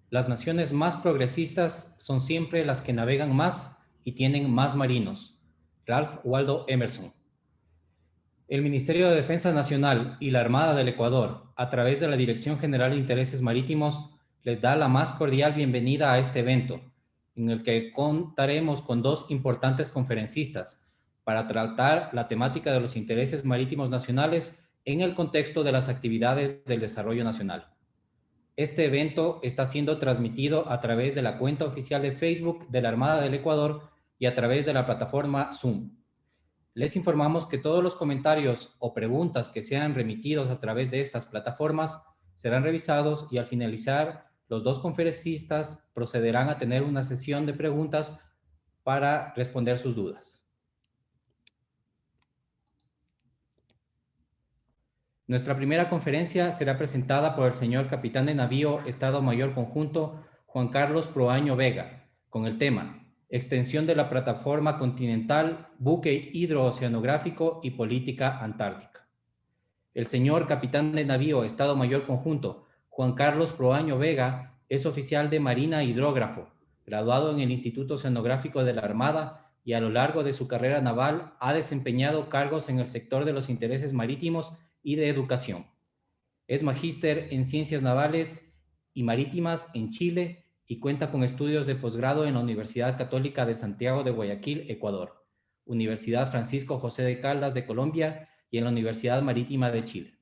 Las naciones más progresistas son siempre las que navegan más y tienen más marinos. Ralph Waldo Emerson. El Ministerio de Defensa Nacional y la Armada del Ecuador, a través de la Dirección General de Intereses Marítimos, les da la más cordial bienvenida a este evento, en el que contaremos con dos importantes conferencistas para tratar la temática de los intereses marítimos nacionales en el contexto de las actividades del desarrollo nacional. Este evento está siendo transmitido a través de la cuenta oficial de Facebook de la Armada del Ecuador y a través de la plataforma Zoom. Les informamos que todos los comentarios o preguntas que sean remitidos a través de estas plataformas serán revisados y al finalizar, los dos conferencistas procederán a tener una sesión de preguntas para responder sus dudas. Nuestra primera conferencia será presentada por el señor capitán de navío Estado Mayor Conjunto Juan Carlos Proaño Vega, con el tema Extensión de la plataforma continental, buque hidrooceanográfico y política antártica. El señor capitán de navío Estado Mayor Conjunto Juan Carlos Proaño Vega es oficial de Marina hidrógrafo, graduado en el Instituto Oceanográfico de la Armada y a lo largo de su carrera naval ha desempeñado cargos en el sector de los intereses marítimos y de educación. Es magíster en Ciencias Navales y Marítimas en Chile y cuenta con estudios de posgrado en la Universidad Católica de Santiago de Guayaquil, Ecuador, Universidad Francisco José de Caldas de Colombia y en la Universidad Marítima de Chile.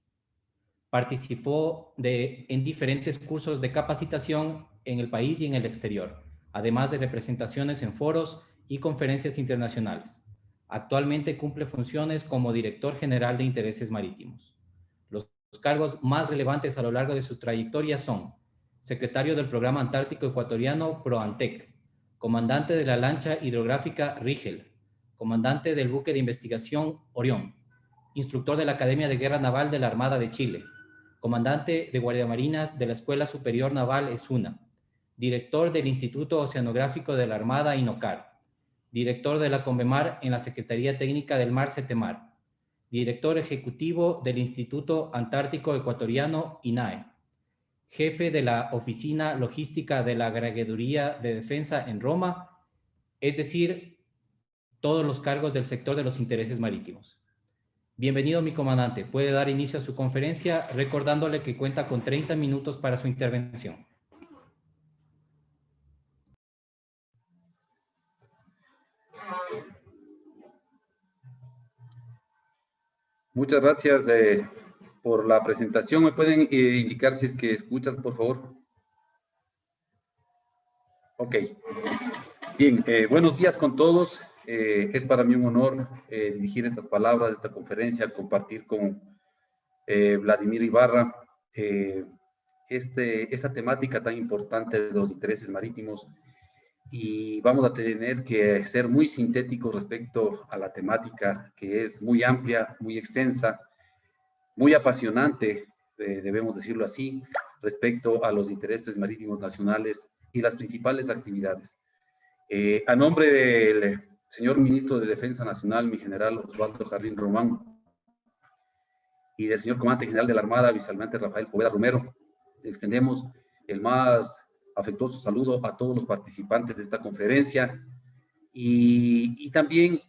Participó en diferentes cursos de capacitación en el país y en el exterior, además de representaciones en foros y conferencias internacionales. Actualmente cumple funciones como director general de intereses marítimos. Los cargos más relevantes a lo largo de su trayectoria son secretario del Programa Antártico Ecuatoriano PROANTEC, comandante de la lancha hidrográfica Rigel, comandante del buque de investigación Orión, instructor de la Academia de Guerra Naval de la Armada de Chile, comandante de Guardiamarinas de la Escuela Superior Naval ESUNA, director del Instituto Oceanográfico de la Armada INOCAR, director de la CONVEMAR en la Secretaría Técnica del Mar CETEMAR, director ejecutivo del Instituto Antártico Ecuatoriano INAE, jefe de la Oficina Logística de la Graduaduría de Defensa en Roma, es decir, todos los cargos del sector de los intereses marítimos. Bienvenido, mi comandante. Puede dar inicio a su conferencia recordándole que cuenta con 30 minutos para su intervención. Muchas gracias por la presentación. ¿Me pueden indicar si es que escuchas, por favor? Ok. Bien, buenos días con todos. Es para mí un honor dirigir estas palabras, esta conferencia, compartir con Vladimir Ibarra esta temática tan importante de los intereses marítimos. Y vamos a tener que ser muy sintéticos respecto a la temática, que es muy amplia, muy extensa, muy apasionante, debemos decirlo así, respecto a los intereses marítimos nacionales y las principales actividades. A nombre del señor ministro de Defensa Nacional, mi general Osvaldo Jarrín Román, y del señor comandante general de la Armada, vicealmirante Rafael Poveda Romero, extendemos el más afectuoso saludo a todos los participantes de esta conferencia y también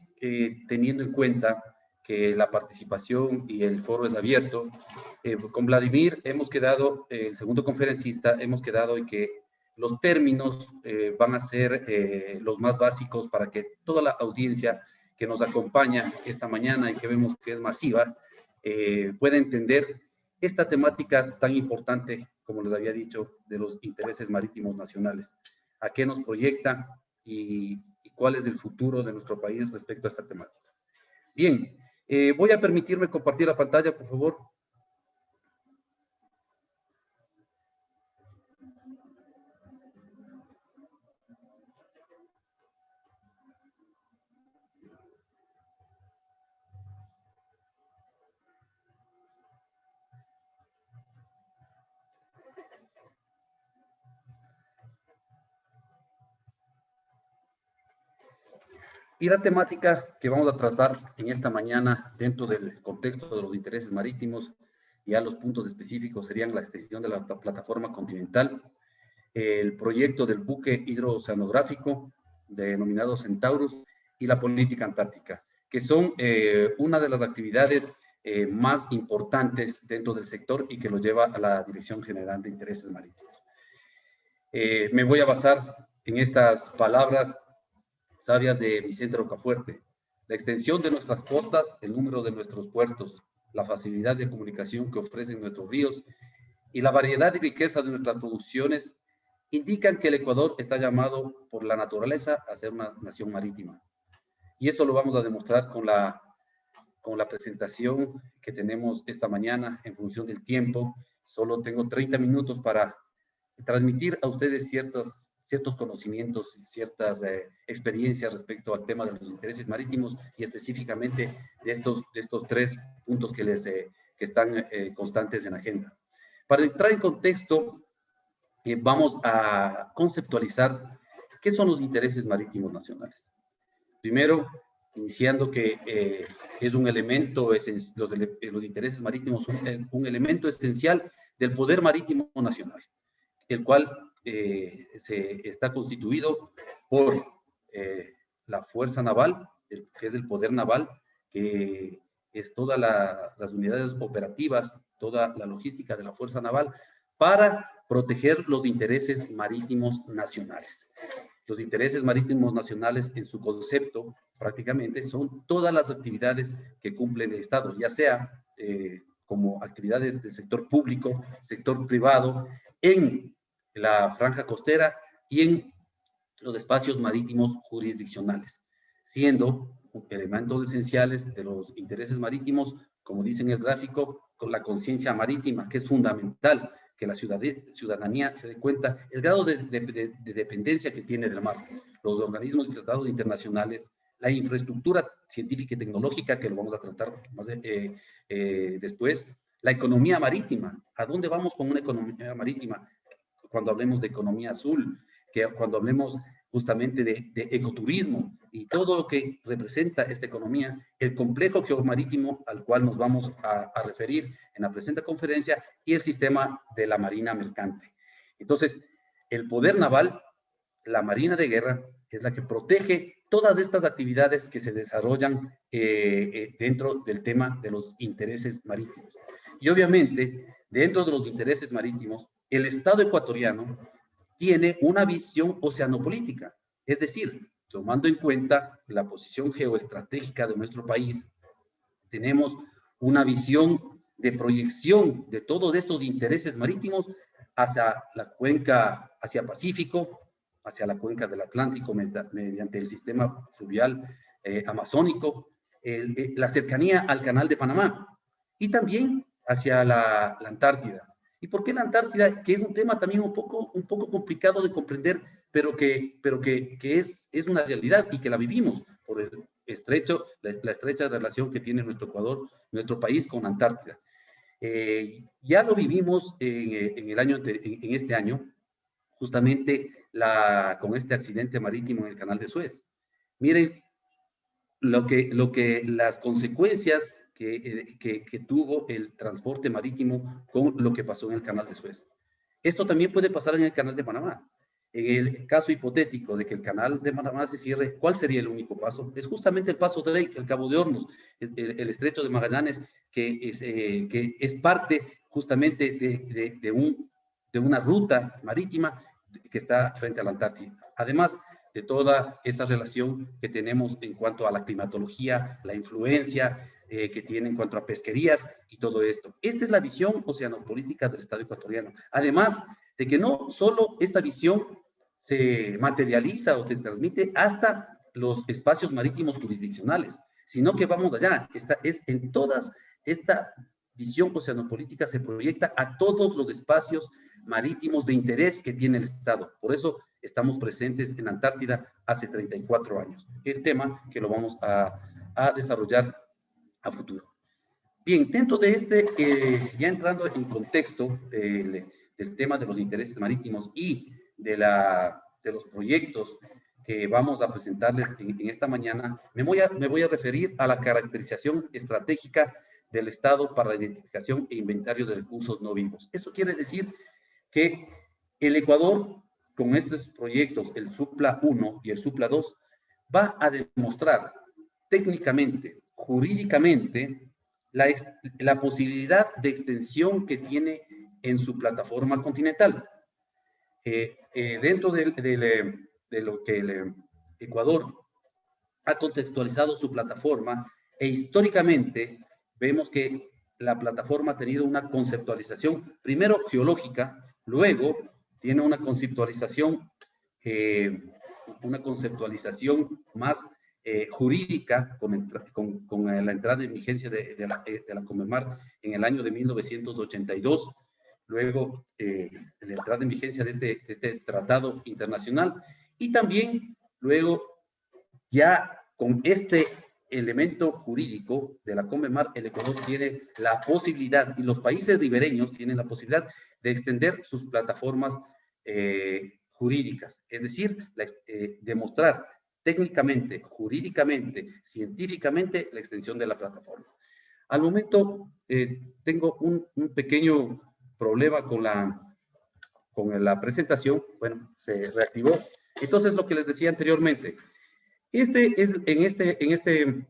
teniendo en cuenta que la participación y el foro es abierto, con Vladimir hemos quedado, el segundo conferencista, hemos quedado en que los términos van a ser los más básicos para que toda la audiencia que nos acompaña esta mañana y que vemos que es masiva, pueda entender esta temática tan importante, como les había dicho, de los intereses marítimos nacionales. ¿A qué nos proyecta y cuál es el futuro de nuestro país respecto a esta temática? Bien, voy a permitirme compartir la pantalla, por favor. Y la temática que vamos a tratar en esta mañana dentro del contexto de los intereses marítimos, ya los puntos específicos serían la extensión de la plataforma continental, el proyecto del buque hidrooceanográfico denominado Centaurus y la política antártica, que son una de las actividades más importantes dentro del sector y que lo lleva a la Dirección General de Intereses Marítimos. Me voy a basar en estas palabras sabias de Vicente Rocafuerte. La extensión de nuestras costas, el número de nuestros puertos, la facilidad de comunicación que ofrecen nuestros ríos y la variedad y riqueza de nuestras producciones indican que el Ecuador está llamado por la naturaleza a ser una nación marítima. Y eso lo vamos a demostrar con la presentación que tenemos esta mañana en función del tiempo. Solo tengo 30 minutos para transmitir a ustedes ciertos conocimientos, ciertas experiencias respecto al tema de los intereses marítimos y específicamente de estos 3 puntos que están constantes en agenda. Para entrar en contexto, vamos a conceptualizar qué son los intereses marítimos nacionales. Primero, iniciando que es un elemento, los intereses marítimos son un elemento esencial del poder marítimo nacional, el cual está constituido por la Fuerza Naval, que es el poder naval, que es todas las unidades operativas, toda la logística de la Fuerza Naval, para proteger los intereses marítimos nacionales. Los intereses marítimos nacionales, en su concepto, prácticamente, son todas las actividades que cumple el Estado, ya sea como actividades del sector público, sector privado, en la franja costera y en los espacios marítimos jurisdiccionales, siendo elementos esenciales de los intereses marítimos, como dice en el gráfico, con la conciencia marítima, que es fundamental que la ciudadanía se dé cuenta el grado de dependencia que tiene del mar, los organismos y tratados internacionales, la infraestructura científica y tecnológica, que lo vamos a tratar más después, la economía marítima. ¿A dónde vamos con una economía marítima? Cuando hablemos de economía azul, que cuando hablemos justamente de ecoturismo y todo lo que representa esta economía, el complejo geomarítimo al cual nos vamos a referir en la presente conferencia y el sistema de la marina mercante. Entonces, el poder naval, la marina de guerra, es la que protege todas estas actividades que se desarrollan dentro del tema de los intereses marítimos. Y obviamente, dentro de los intereses marítimos, el Estado ecuatoriano tiene una visión oceanopolítica, es decir, tomando en cuenta la posición geoestratégica de nuestro país, tenemos una visión de proyección de todos estos intereses marítimos hacia la cuenca, hacia Pacífico, hacia la cuenca del Atlántico mediante el sistema fluvial amazónico, la cercanía al Canal de Panamá y también hacia la Antártida. ¿Y por qué la Antártida? Que es un tema también un poco complicado de comprender, pero que es una realidad y que la vivimos por la estrecha relación que tiene nuestro Ecuador, nuestro país con Antártida. Ya lo vivimos en este año, justamente con este accidente marítimo en el Canal de Suez. Miren las consecuencias que tuvo el transporte marítimo con lo que pasó en el Canal de Suez. Esto también puede pasar en el Canal de Panamá. En el caso hipotético de que el Canal de Panamá se cierre, ¿cuál sería el único paso? Es justamente el paso Drake, el Cabo de Hornos, el Estrecho de Magallanes, que es parte justamente de una ruta marítima que está frente a la Antártida. Además de toda esa relación que tenemos en cuanto a la climatología, la influencia que tiene en cuanto a pesquerías y todo esto. Esta es la visión oceanopolítica del Estado ecuatoriano. Además de que no solo esta visión se materializa o se transmite hasta los espacios marítimos jurisdiccionales, sino que vamos allá. Esta visión oceanopolítica se proyecta a todos los espacios marítimos de interés que tiene el Estado. Por eso estamos presentes en Antártida hace 34 años. El tema que lo vamos a desarrollar a futuro. Bien, dentro de ya entrando en contexto del tema de los intereses marítimos y de los proyectos que vamos a presentarles en esta mañana, me voy a referir a la caracterización estratégica del Estado para la identificación e inventario de recursos no vivos. Eso quiere decir que El Ecuador, con estos proyectos, el Supla 1 y el Supla 2, va a demostrar técnicamente, jurídicamente, la posibilidad de extensión que tiene en su plataforma continental. Dentro de lo que el Ecuador ha contextualizado su plataforma, e históricamente vemos que la plataforma ha tenido una conceptualización, primero geológica, luego tiene una conceptualización más jurídica con la entrada en vigencia de la CONMEMAR en el año de 1982, luego la entrada en vigencia de este tratado internacional, y también luego ya con este elemento jurídico de la CONMEMAR, el Ecuador tiene la posibilidad, y los países ribereños tienen la posibilidad de extender sus plataformas jurídicas, es decir, demostrar técnicamente, jurídicamente, científicamente la extensión de la plataforma. Al momento tengo un pequeño problema con la presentación. Bueno, se reactivó. Entonces, lo que les decía anteriormente, en este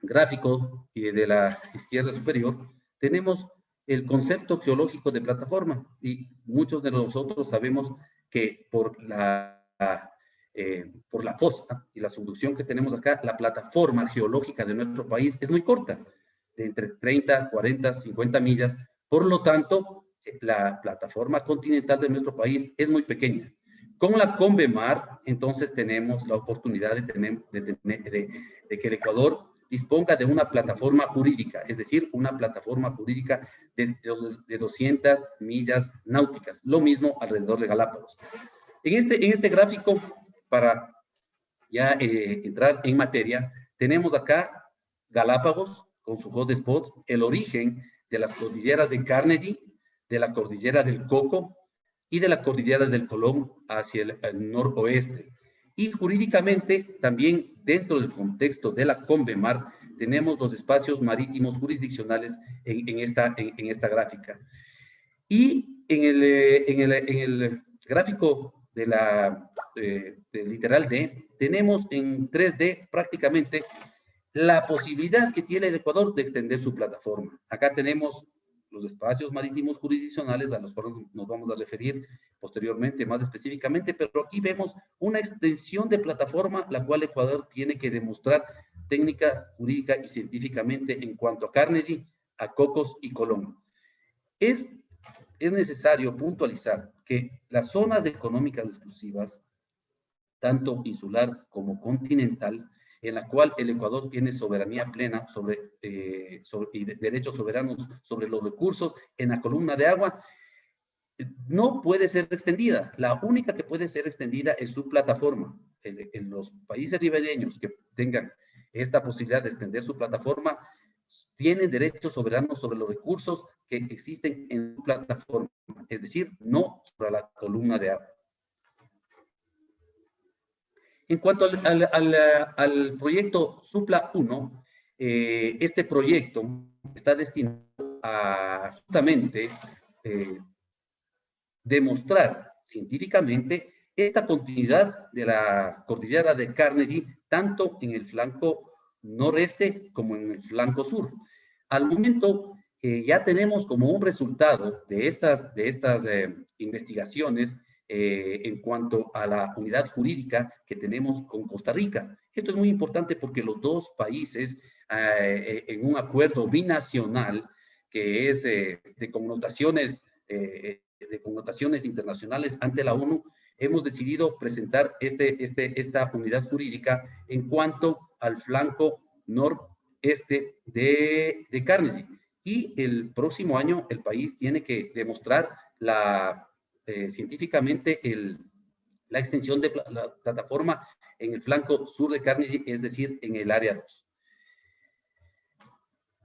gráfico de la izquierda superior, tenemos el concepto geológico de plataforma, y muchos de nosotros sabemos que por la fosa y la subducción que tenemos acá, la plataforma geológica de nuestro país es muy corta, de entre 30, 40, 50 millas. Por lo tanto, la plataforma continental de nuestro país es muy pequeña. Con la CONVEMAR, entonces tenemos la oportunidad de que el Ecuador disponga de una plataforma jurídica, es decir, una plataforma jurídica de 200 millas náuticas, lo mismo alrededor de Galápagos. En este gráfico, para ya entrar en materia, tenemos acá Galápagos con su hotspot, el origen de las cordilleras de Carnegie, de la cordillera del Coco y de la cordillera del Colón hacia el noroeste. Y jurídicamente, también dentro del contexto de la CONVEMAR, tenemos los espacios marítimos jurisdiccionales en esta gráfica. Y en el gráfico del literal D, tenemos en 3D prácticamente la posibilidad que tiene el Ecuador de extender su plataforma. Acá tenemos los espacios marítimos jurisdiccionales a los cuales nos vamos a referir posteriormente más específicamente, pero aquí vemos una extensión de plataforma la cual Ecuador tiene que demostrar técnica, jurídica y científicamente en cuanto a Carnegie, a Cocos y Colón. Es necesario puntualizar que las zonas económicas exclusivas, tanto insular como continental, en la cual el Ecuador tiene soberanía plena y derechos soberanos sobre los recursos en la columna de agua, no puede ser extendida. La única que puede ser extendida es su plataforma. En los países ribereños que tengan esta posibilidad de extender su plataforma, tienen derechos soberanos sobre los recursos que existen en su plataforma, es decir, no sobre la columna de agua. En cuanto al proyecto Supla 1, este proyecto está destinado a justamente demostrar científicamente esta continuidad de la cordillera de Carnegie, tanto en el flanco noreste como en el flanco sur. Al momento, ya tenemos como un resultado de estas investigaciones en cuanto a la unidad jurídica que tenemos con Costa Rica. Esto es muy importante porque los dos países, en un acuerdo binacional que es de connotaciones internacionales ante la ONU, hemos decidido presentar esta unidad jurídica en cuanto al flanco noreste de Carnegie. Y el próximo año el país tiene que demostrar científicamente la extensión de la plataforma en el flanco sur de Carnegie, es decir, en el área 2.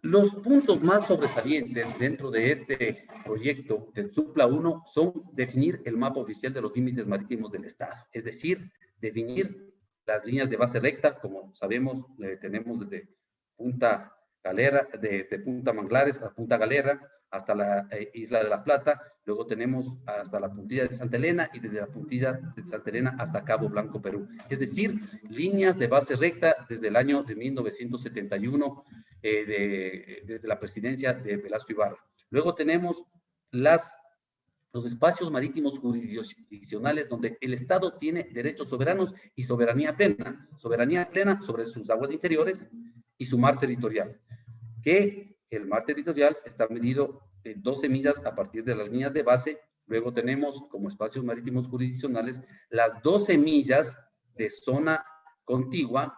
Los puntos más sobresalientes dentro de este proyecto del Supla 1 son definir el mapa oficial de los límites marítimos del Estado, es decir, definir las líneas de base recta, como sabemos, tenemos desde Punta Galera, de Punta Manglares a Punta Galera, hasta la isla de La Plata, luego tenemos hasta la puntilla de Santa Elena y desde la puntilla de Santa Elena hasta Cabo Blanco, Perú. Es decir, líneas de base recta desde el año de 1971, desde la presidencia de Velasco Ibarra. Luego tenemos los espacios marítimos jurisdiccionales donde el Estado tiene derechos soberanos y soberanía plena sobre sus aguas interiores y su mar territorial, que el mar territorial está medido en 12 millas a partir de las líneas de base. Luego tenemos como espacios marítimos jurisdiccionales las 12 millas de zona contigua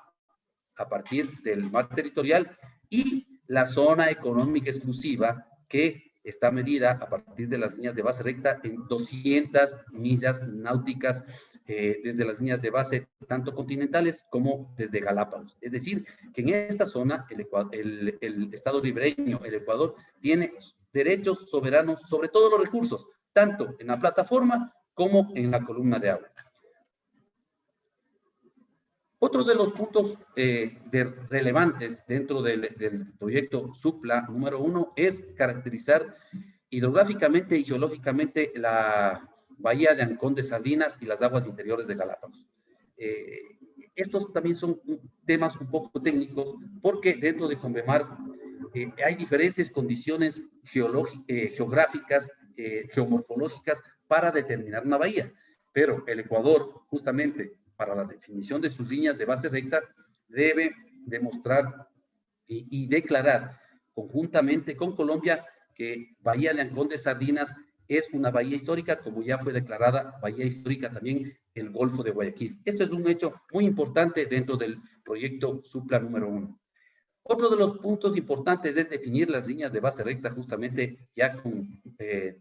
a partir del mar territorial y la zona económica exclusiva que está medida a partir de las líneas de base recta en 200 millas náuticas desde las líneas de base tanto continentales como desde Galápagos. Es decir, que en esta zona el Estado ribereño, el Ecuador, tiene derechos soberanos sobre todos los recursos, tanto en la plataforma como en la columna de agua. Otro de los puntos relevantes dentro del proyecto SUPLA número 1 es caracterizar hidrográficamente y geológicamente la bahía de Ancón de Sardinas y las aguas interiores de Galápagos. Estos también son temas un poco técnicos porque dentro de Convemar hay diferentes condiciones geográficas, geomorfológicas para determinar una bahía. Pero el Ecuador, justamente, para la definición de sus líneas de base recta, debe demostrar y declarar conjuntamente con Colombia que Bahía de Ancón de Sardinas es una bahía histórica, como ya fue declarada bahía histórica también el Golfo de Guayaquil. Esto es un hecho muy importante dentro del proyecto SUPLA número 1. Otro de los puntos importantes es definir las líneas de base recta justamente ya con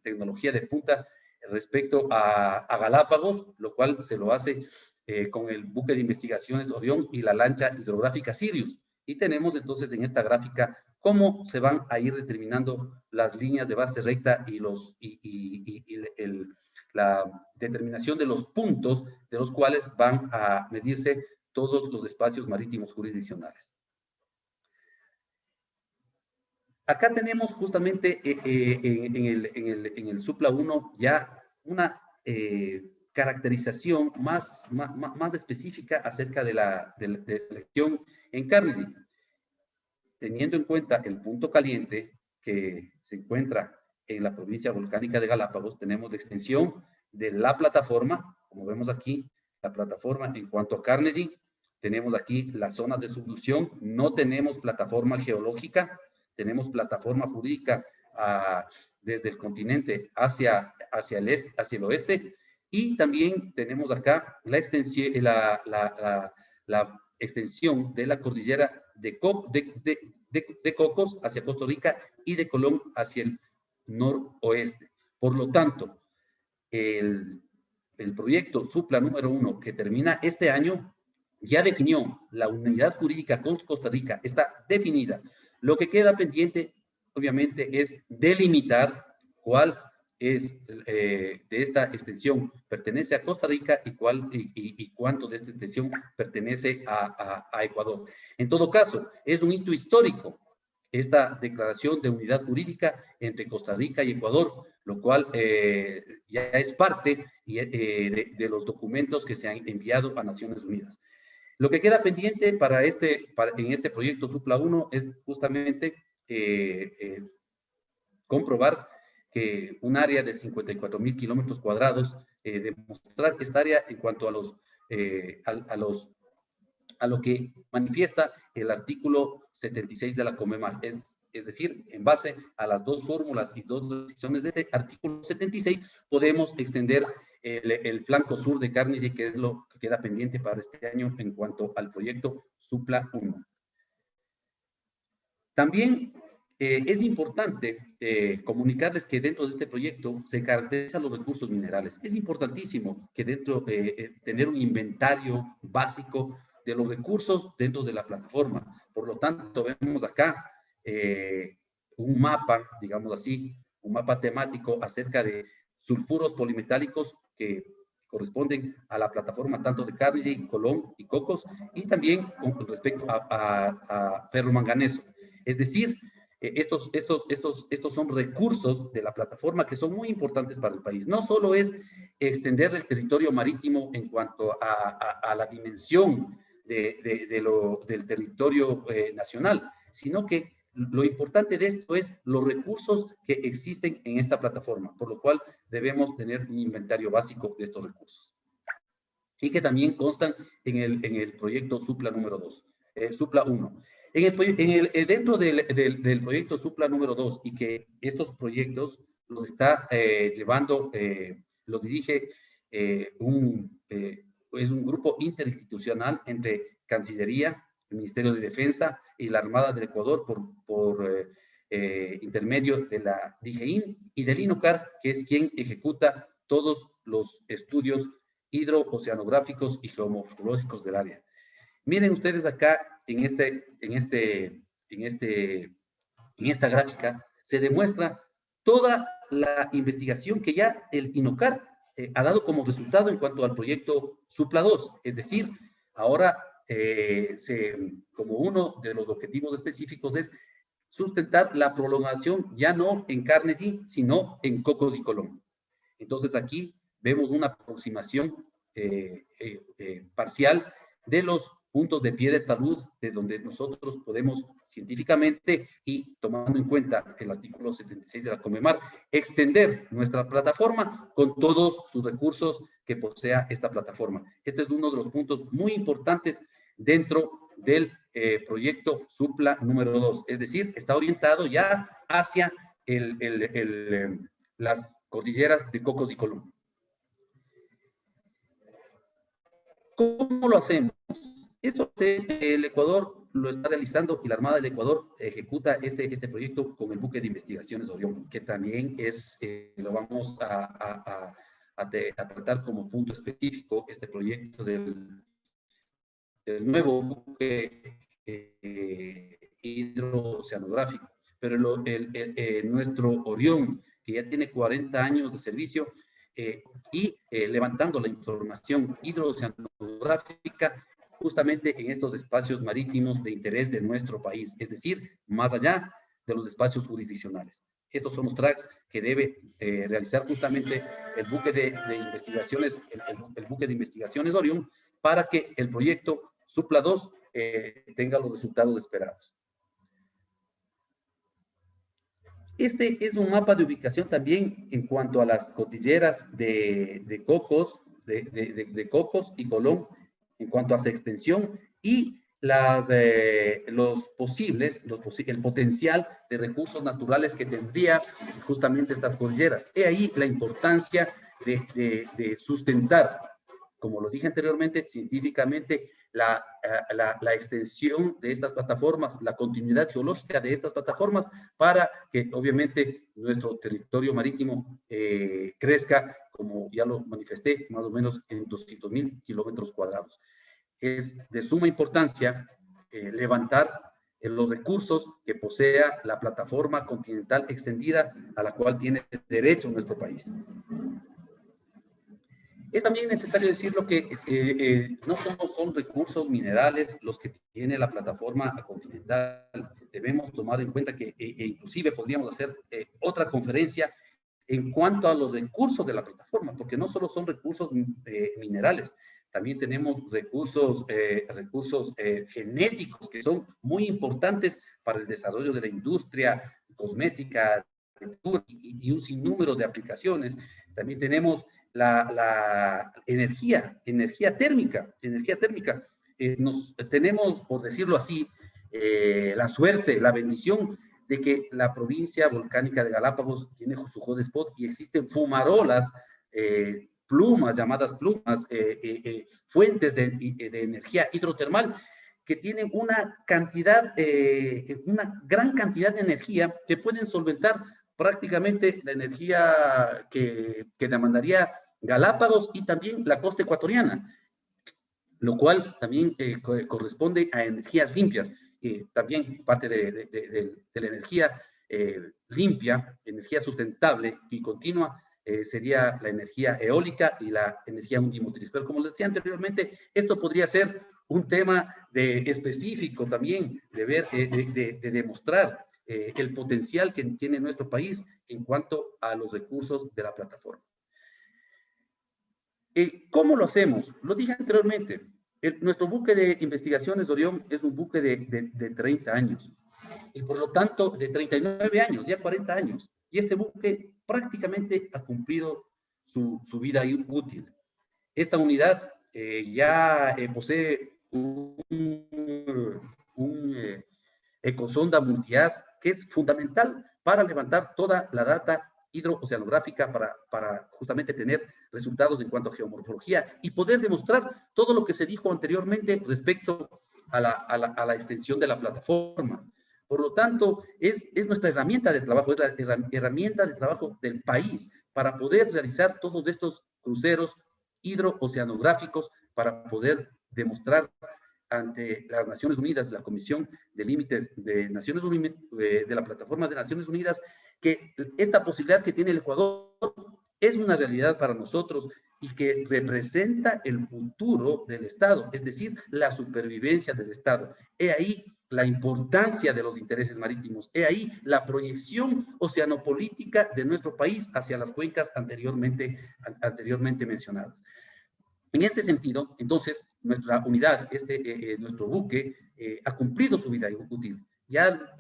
tecnología de punta respecto a Galápagos, lo cual se lo hace con el buque de investigaciones Orión y la lancha hidrográfica Sirius. Y tenemos entonces en esta gráfica cómo se van a ir determinando las líneas de base recta y la determinación de los puntos de los cuales van a medirse todos los espacios marítimos jurisdiccionales. Acá tenemos justamente en el SUPLA 1 ya una caracterización más específica acerca de la elección en Carnegie, teniendo en cuenta el punto caliente que se encuentra en la provincia volcánica de Galápagos. Tenemos la extensión de la plataforma, como vemos aquí, la plataforma en cuanto a Carnegie. Tenemos aquí la zona de subducción, no tenemos plataforma geológica, tenemos plataforma jurídica desde el continente hacia el oeste, y también tenemos acá la extensión de la cordillera de Cocos hacia Costa Rica y de Colón hacia el noroeste. Por lo tanto, el proyecto SUPLA número 1 que termina este año ya definió la unidad jurídica con Costa Rica, está definida. Lo que queda pendiente, obviamente, es delimitar cuál es de esta extensión pertenece a Costa Rica y cuánto de esta extensión pertenece a Ecuador. En todo caso, es un hito histórico esta declaración de unidad jurídica entre Costa Rica y Ecuador, lo cual ya es parte de los documentos que se han enviado a Naciones Unidas. Lo que queda pendiente en este proyecto SUPLA 1 es justamente comprobar que un área de 54,000 kilómetros cuadrados, demostrar esta área en cuanto a lo que manifiesta el artículo 76 de la Convemar, es decir, en base a las dos fórmulas y dos restricciones de este artículo 76, podemos extender el flanco sur de Carnegie, que es lo que queda pendiente para este año en cuanto al proyecto SUPLA 1. También es importante comunicarles que dentro de este proyecto se caracterizan los recursos minerales. Es importantísimo que tener un inventario básico de los recursos dentro de la plataforma. Por lo tanto, vemos acá un mapa, digamos así, un mapa temático acerca de sulfuros polimetálicos que corresponden a la plataforma tanto de Carnegie, Colón y Cocos, y también con respecto a ferromanganeso. Es decir, estos son recursos de la plataforma que son muy importantes para el país. No solo es extender el territorio marítimo en cuanto a la dimensión del territorio nacional, sino que lo importante de esto es los recursos que existen en esta plataforma, por lo cual debemos tener un inventario básico de estos recursos. Y que también constan en el proyecto SUPLA número 2, SUPLA 1. Dentro del proyecto SUPLA número 2, y que estos proyectos los está llevando, los dirige es un grupo interinstitucional entre Cancillería, el Ministerio de Defensa y la Armada del Ecuador por intermedio de la DGIN y del INOCAR, que es quien ejecuta todos los estudios hidrooceanográficos y geomorfológicos del área. Miren ustedes acá en esta gráfica se demuestra toda la investigación que ya el INOCAR ha dado como resultado en cuanto al proyecto SUPLA 2. Es decir, ahora como uno de los objetivos específicos es sustentar la prolongación ya no en Carnegie, sino en Cocos y Colón. Entonces aquí vemos una aproximación parcial de los puntos de pie de talud, de donde nosotros podemos científicamente y tomando en cuenta el artículo 76 de la CONMEMAR, extender nuestra plataforma con todos sus recursos que posea esta plataforma. Este es uno de los puntos muy importantes dentro del proyecto SUPLA número 2, es decir, está orientado ya hacia las cordilleras de Cocos y Colón. ¿Cómo lo hacemos? Esto el Ecuador lo está realizando y la Armada del Ecuador ejecuta este proyecto con el buque de investigaciones Orión, que también lo vamos a tratar como punto específico, este proyecto del nuevo buque hidrooceanográfico. Pero nuestro Orión, que ya tiene 40 años de servicio, y levantando la información hidrooceanográfica justamente en estos espacios marítimos de interés de nuestro país, es decir, más allá de los espacios jurisdiccionales. Estos son los tracks que debe realizar justamente el buque de investigaciones, el buque de investigaciones Orión, para que el proyecto SUPLA 2 tenga los resultados esperados. Este es un mapa de ubicación también en cuanto a las cordilleras de Cocos y Colón, en cuanto a su extensión y el potencial de recursos naturales que tendría justamente estas cordilleras. He ahí la importancia de sustentar, como lo dije anteriormente, científicamente, la extensión de estas plataformas, la continuidad geológica de estas plataformas, para que obviamente nuestro territorio marítimo crezca, como ya lo manifesté, más o menos en 200,000 kilómetros cuadrados. Es de suma importancia levantar los recursos que posea la plataforma continental extendida a la cual tiene derecho nuestro país. Es también necesario decirlo que no solo son recursos minerales los que tiene la plataforma continental. Debemos tomar en cuenta que inclusive podríamos hacer otra conferencia en cuanto a los recursos de la plataforma, porque no solo son recursos minerales, también tenemos recursos genéticos que son muy importantes para el desarrollo de la industria cosmética y un sinnúmero de aplicaciones. También tenemos la energía térmica. Tenemos, por decirlo así, la suerte, la bendición de que la provincia volcánica de Galápagos tiene su hotspot y existen fumarolas, plumas, llamadas plumas, fuentes de energía hidrotermal que tienen una gran cantidad de energía que pueden solventar prácticamente la energía que demandaría Galápagos y también la costa ecuatoriana, lo cual también corresponde a energías limpias. También parte de la energía limpia, energía sustentable y continua, sería la energía eólica y la energía unimotriz. Pero como les decía anteriormente, esto podría ser un tema específico también de demostrar el potencial que tiene nuestro país en cuanto a los recursos de la plataforma. ¿Cómo lo hacemos? Lo dije anteriormente. Nuestro buque de investigaciones de Orión es un buque de 30 años. Y por lo tanto, de 39 años, ya 40 años. Y este buque prácticamente ha cumplido su vida útil. Esta unidad ya posee un ecosonda multihaz que es fundamental para levantar toda la data hidrooceanográfica para justamente tener resultados en cuanto a geomorfología y poder demostrar todo lo que se dijo anteriormente respecto a la extensión de la plataforma. Por lo tanto, es nuestra herramienta de trabajo, es la herramienta de trabajo del país para poder realizar todos estos cruceros hidrooceanográficos, para poder demostrar ante las Naciones Unidas, la Comisión de Límites de Naciones Unidas, de la Plataforma de Naciones Unidas, que esta posibilidad que tiene el Ecuador es una realidad para nosotros y que representa el futuro del Estado, es decir, la supervivencia del Estado. He ahí la importancia de los intereses marítimos, he ahí la proyección oceanopolítica de nuestro país hacia las cuencas anteriormente mencionadas. En este sentido, entonces, nuestra unidad, nuestro buque, ha cumplido su vida útil. Ya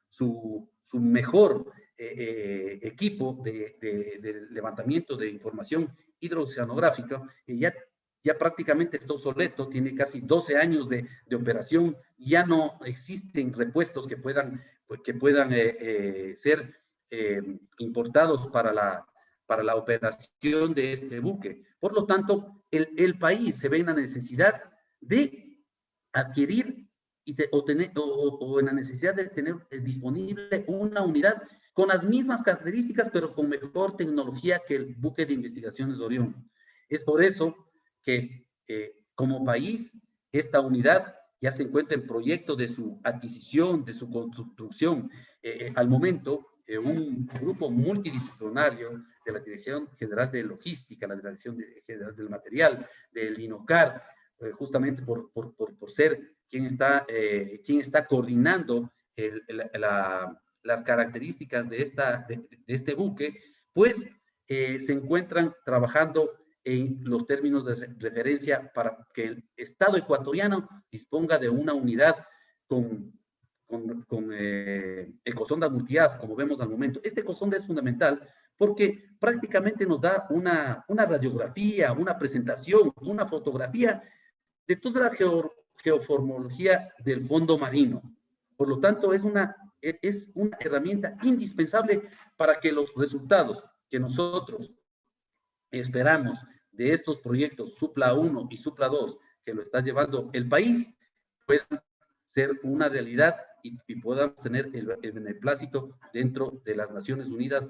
su mejor equipo de levantamiento de información hidrooceanográfica ya prácticamente está obsoleto, tiene casi 12 años de operación, ya no existen repuestos que puedan ser importados para la operación de este buque. Por lo tanto, el país se ve en la necesidad de adquirir o en la necesidad de tener disponible una unidad con las mismas características, pero con mejor tecnología que el buque de investigaciones de Orión. Es por eso que como país, esta unidad ya se encuentra en proyecto de su adquisición, de su construcción. Al momento, un grupo multidisciplinario de la Dirección General de Logística, la Dirección General del Material, del INOCAR, justamente por ser quien está coordinando las características de este buque, pues se encuentran trabajando en los términos de referencia para que el Estado ecuatoriano disponga de una unidad con ecosonda multihaz, como vemos al momento. Este ecosonda es fundamental porque prácticamente nos da una radiografía, una presentación, una fotografía de toda la geoformología del fondo marino. Por lo tanto, es una herramienta indispensable para que los resultados que nosotros esperamos de estos proyectos Supla 1 y Supla 2, que lo está llevando el país, puedan ser una realidad y podamos tener el beneplácito dentro de las Naciones Unidas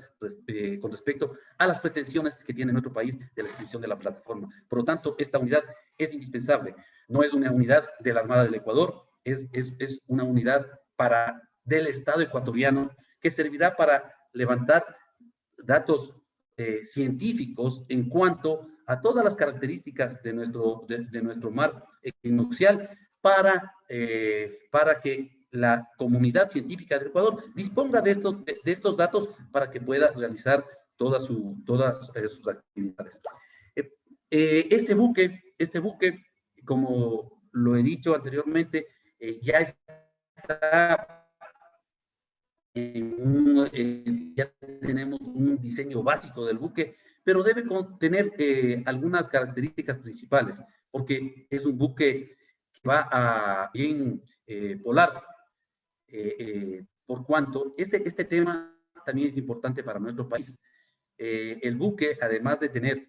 con respecto a las pretensiones que tiene nuestro país de la extensión de la plataforma. Por lo tanto, esta unidad es indispensable. No es una unidad de la Armada del Ecuador, es una unidad del Estado ecuatoriano que servirá para levantar datos científicos en cuanto a todas las características de nuestro mar equinoccial para que la comunidad científica del Ecuador disponga de estos datos para que pueda realizar todas sus actividades. Este buque, como lo he dicho anteriormente, ya está ya tenemos un diseño básico del buque, pero debe contener algunas características principales, porque es un buque que va bien polar, por cuanto este tema también es importante para nuestro país. El buque, además de tener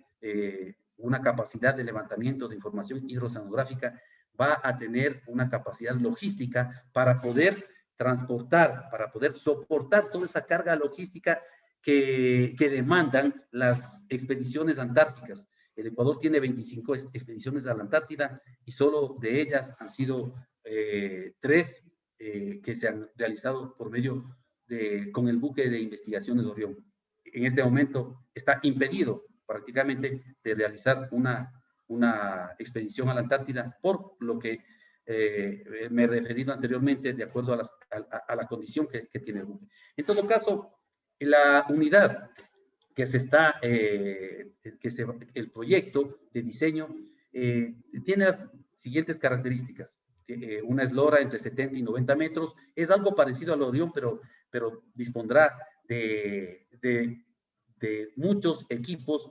una capacidad de levantamiento de información hidroceanográfica, va a tener una capacidad logística para poder transportar, para poder soportar toda esa carga logística que demandan las expediciones antárticas. El Ecuador tiene 25 expediciones a la Antártida y solo de ellas han sido 3 que se han realizado por medio con el buque de investigaciones de Orión. En este momento está impedido prácticamente de realizar una expedición a la Antártida por lo que me he referido anteriormente de acuerdo a la condición que tiene el buque. En todo caso, la unidad que el proyecto de diseño tiene las siguientes características. Una eslora entre 70 y 90 metros, es algo parecido al Orión, pero dispondrá de muchos equipos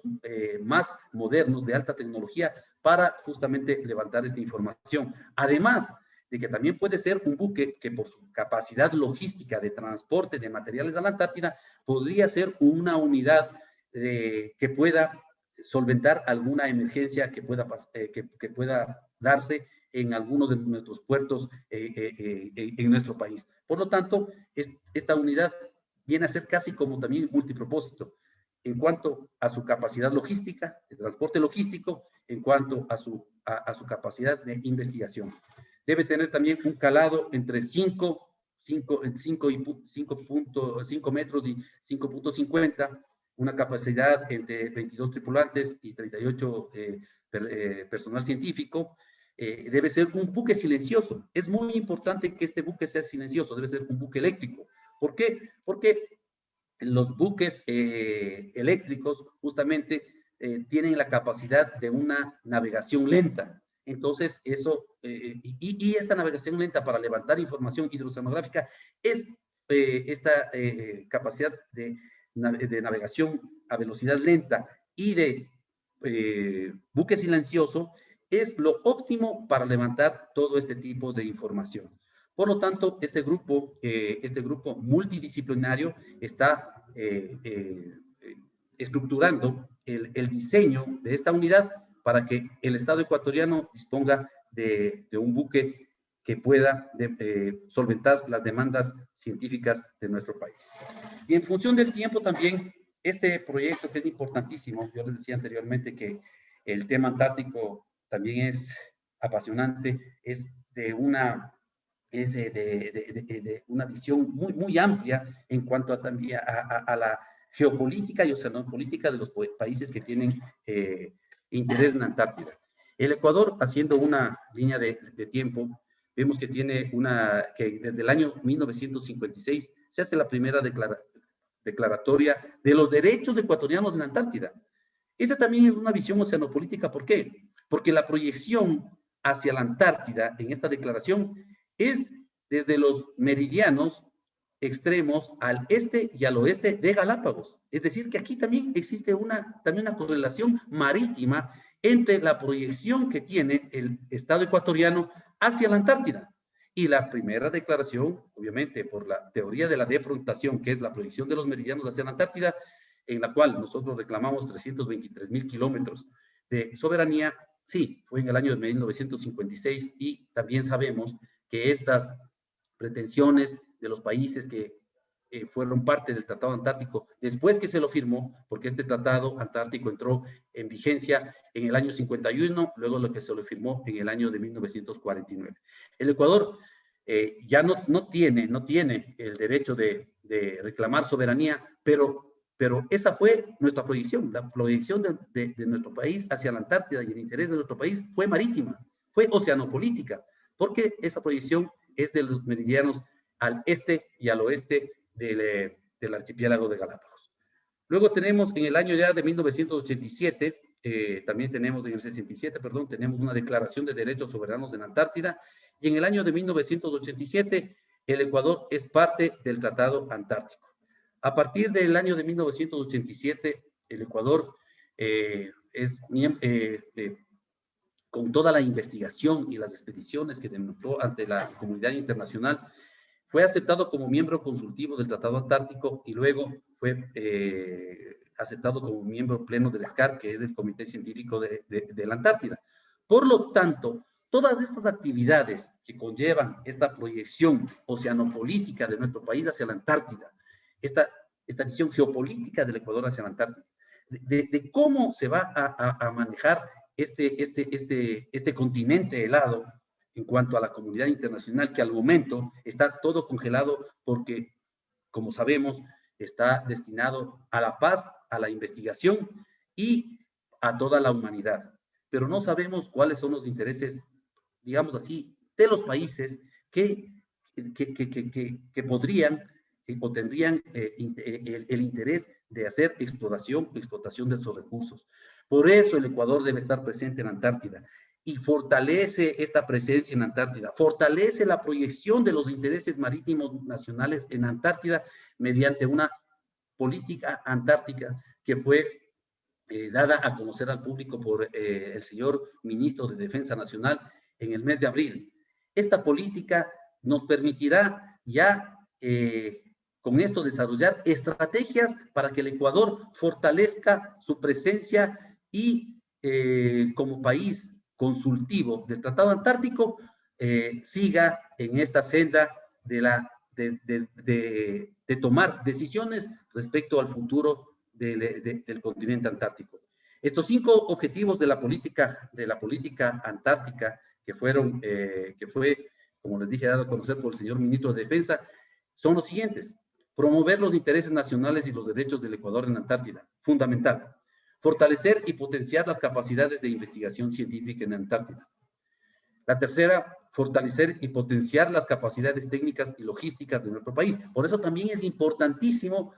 más modernos, de alta tecnología, para justamente levantar esta información. Además de que también puede ser un buque que por su capacidad logística de transporte de materiales a la Antártida, podría ser una unidad que pueda solventar alguna emergencia que pueda darse en alguno de nuestros puertos en nuestro país. Por lo tanto, esta unidad viene a ser casi como también multipropósito en cuanto a su capacidad logística, de transporte logístico, en cuanto a su capacidad de investigación. Debe tener también un calado entre 5 metros y 5.50, una capacidad entre 22 tripulantes y 38 personal científico. Debe ser un buque silencioso. Es muy importante que este buque sea silencioso, debe ser un buque eléctrico. ¿Por qué? Porque los buques eléctricos justamente tienen la capacidad de una navegación lenta. Entonces, y esa navegación lenta para levantar información hidroceanográfica es esta capacidad de navegación a velocidad lenta y de buque silencioso es lo óptimo para levantar todo este tipo de información. Por lo tanto, este grupo multidisciplinario está estructurando el diseño de esta unidad para que el Estado ecuatoriano disponga de un buque que pueda solventar las demandas científicas de nuestro país. Y en función del tiempo también, este proyecto que es importantísimo, yo les decía anteriormente que el tema antártico también es apasionante, es de una visión muy, muy amplia en cuanto a la geopolítica y oceanopolítica de los países que tienen interés en Antártida. El Ecuador, haciendo una línea de tiempo, vemos que que desde el año 1956 se hace la primera declaratoria de los derechos ecuatorianos en Antártida. Esta también es una visión oceanopolítica. ¿Por qué? Porque la proyección hacia la Antártida en esta declaración es desde los meridianos extremos al este y al oeste de Galápagos. Es decir, que aquí también existe también una correlación marítima entre la proyección que tiene el Estado ecuatoriano hacia la Antártida. Y la primera declaración, obviamente, por la teoría de la defrontación, que es la proyección de los meridianos hacia la Antártida, en la cual nosotros reclamamos 323,000 kilómetros de soberanía, sí, fue en el año de 1956 y también sabemos que estas pretensiones de los países que fueron parte del Tratado Antártico, después que se lo firmó, porque este Tratado Antártico entró en vigencia en el año 51, luego lo que se lo firmó en el año de 1949. El Ecuador ya no tiene el derecho de reclamar soberanía, pero esa fue nuestra proyección. La proyección de nuestro país hacia la Antártida y el interés de nuestro país fue marítima, fue oceanopolítica, porque esa proyección es de los meridianos al este y al oeste del archipiélago de Galápagos. Luego tenemos en el año ya de 1987, también tenemos en el 67, perdón, tenemos una declaración de derechos soberanos en la Antártida, y en el año de 1987 el Ecuador es parte del Tratado Antártico. A partir del año de 1987, el Ecuador con toda la investigación y las expediciones que demostró ante la comunidad internacional, fue aceptado como miembro consultivo del Tratado Antártico y luego fue aceptado como miembro pleno del SCAR, que es el Comité Científico de la Antártida. Por lo tanto, todas estas actividades que conllevan esta proyección oceanopolítica de nuestro país hacia la Antártida, esta visión geopolítica del Ecuador hacia la Antártida, de cómo se va a manejar este continente helado en cuanto a la comunidad internacional, que al momento está todo congelado porque, como sabemos, está destinado a la paz, a la investigación y a toda la humanidad. Pero no sabemos cuáles son los intereses, digamos así, de los países que podrían o tendrían el interés de hacer exploración o explotación de esos recursos. Por eso el Ecuador debe estar presente en Antártida y fortalece esta presencia en Antártida, fortalece la proyección de los intereses marítimos nacionales en Antártida mediante una política antártica que fue dada a conocer al público por el señor ministro de Defensa Nacional en el mes de abril. Esta política nos permitirá ya con esto desarrollar estrategias para que el Ecuador fortalezca su presencia y como país consultivo del Tratado Antártico siga en esta senda de tomar decisiones respecto al futuro del continente antártico. Estos 5 objetivos de la política antártica que fue, como les dije, dado a conocer por el señor ministro de Defensa, son los siguientes: promover los intereses nacionales y los derechos del Ecuador en Antártida, fundamental. Fortalecer y potenciar las capacidades de investigación científica en Antártida. La tercera, fortalecer y potenciar las capacidades técnicas y logísticas de nuestro país. Por eso también es importantísimo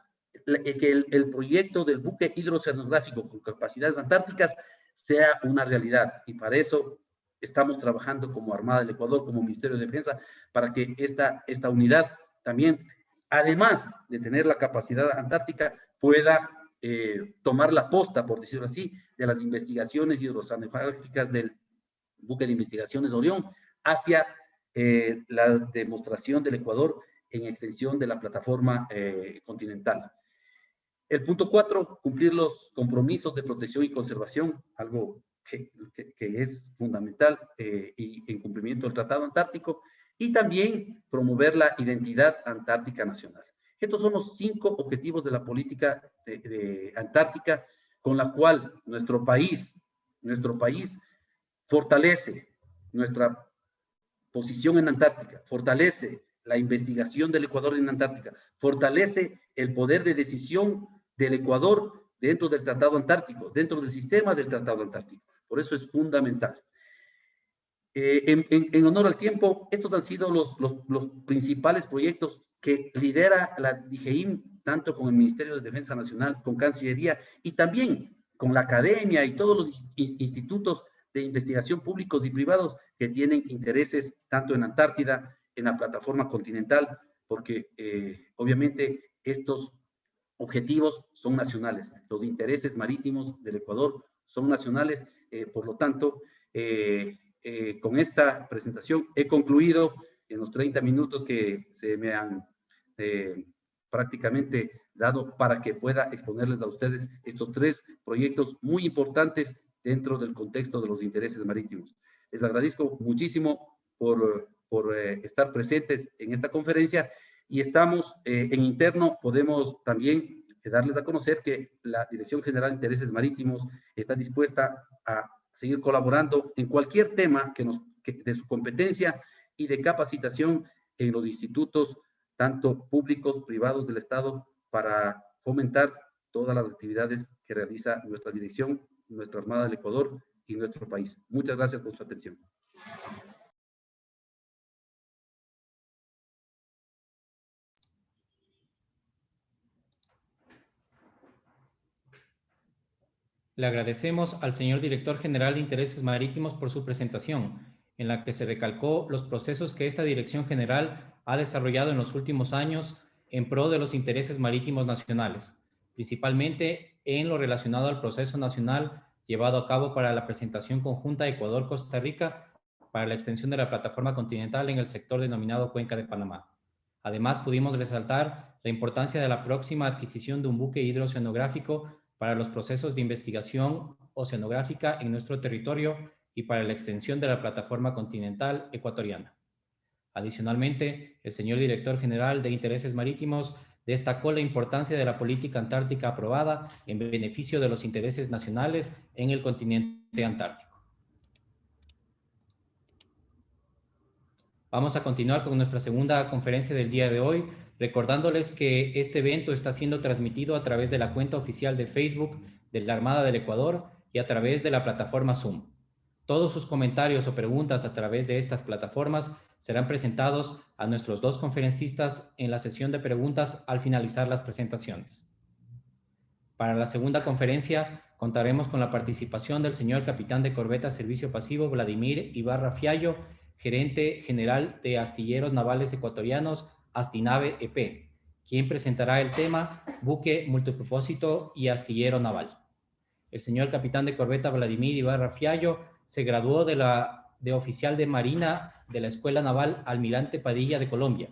que el proyecto del buque hidroceanográfico con capacidades antárticas sea una realidad. Y para eso estamos trabajando como Armada del Ecuador, como Ministerio de Defensa, para que esta unidad también, además de tener la capacidad antártica, pueda tomar la posta, por decirlo así, de las investigaciones hidroceanográficas del buque de investigaciones Orión hacia la demostración del Ecuador en extensión de la plataforma continental. El punto 4, cumplir los compromisos de protección y conservación, algo que es fundamental y en cumplimiento del Tratado Antártico, y también promover la identidad antártica nacional. Estos son los 5 objetivos de la política antártica con la cual nuestro país fortalece nuestra posición en Antártica, fortalece la investigación del Ecuador en Antártica, fortalece el poder de decisión del Ecuador dentro del Tratado Antártico, dentro del sistema del Tratado Antártico. Por eso es fundamental. En honor al tiempo, estos han sido los principales proyectos que lidera la DGIM, tanto con el Ministerio de Defensa Nacional, con Cancillería y también con la academia y todos los institutos de investigación públicos y privados que tienen intereses tanto en Antártida, en la plataforma continental, porque obviamente estos objetivos son nacionales. Los intereses marítimos del Ecuador son nacionales, por lo tanto, con esta presentación he concluido en los 30 minutos que se me han prácticamente dado para que pueda exponerles a ustedes estos 3 proyectos muy importantes dentro del contexto de los intereses marítimos. Les agradezco muchísimo por estar presentes en esta conferencia y estamos en interno, podemos también darles a conocer que la Dirección General de Intereses Marítimos está dispuesta a seguir colaborando en cualquier tema de su competencia y de capacitación en los institutos, tanto públicos, privados del Estado, para fomentar todas las actividades que realiza nuestra dirección, nuestra Armada del Ecuador y nuestro país. Muchas gracias por su atención. Le agradecemos al señor Director General de Intereses Marítimos por su presentación, en la que se recalcó los procesos que esta Dirección General ha desarrollado en los últimos años en pro de los intereses marítimos nacionales, principalmente en lo relacionado al proceso nacional llevado a cabo para la presentación conjunta Ecuador-Costa Rica para la extensión de la plataforma continental en el sector denominado Cuenca de Panamá. Además, pudimos resaltar la importancia de la próxima adquisición de un buque hidroceanográfico para los procesos de investigación oceanográfica en nuestro territorio y para la extensión de la plataforma continental ecuatoriana. Adicionalmente, el señor Director General de Intereses Marítimos destacó la importancia de la política antártica aprobada en beneficio de los intereses nacionales en el continente antártico. Vamos a continuar con nuestra segunda conferencia del día de hoy, recordándoles que este evento está siendo transmitido a través de la cuenta oficial de Facebook de la Armada del Ecuador y a través de la plataforma Zoom. Todos sus comentarios o preguntas a través de estas plataformas serán presentados a nuestros dos conferencistas en la sesión de preguntas al finalizar las presentaciones. Para la segunda conferencia contaremos con la participación del señor capitán de corbeta Servicio Pasivo Vladimir Ibarra Fiallo, gerente general de Astilleros Navales Ecuatorianos, Astinave EP, quien presentará el tema Buque Multipropósito y Astillero Naval. El señor capitán de corbeta Vladimir Ibarra Fiallo se graduó de oficial de Marina de la Escuela Naval Almirante Padilla de Colombia.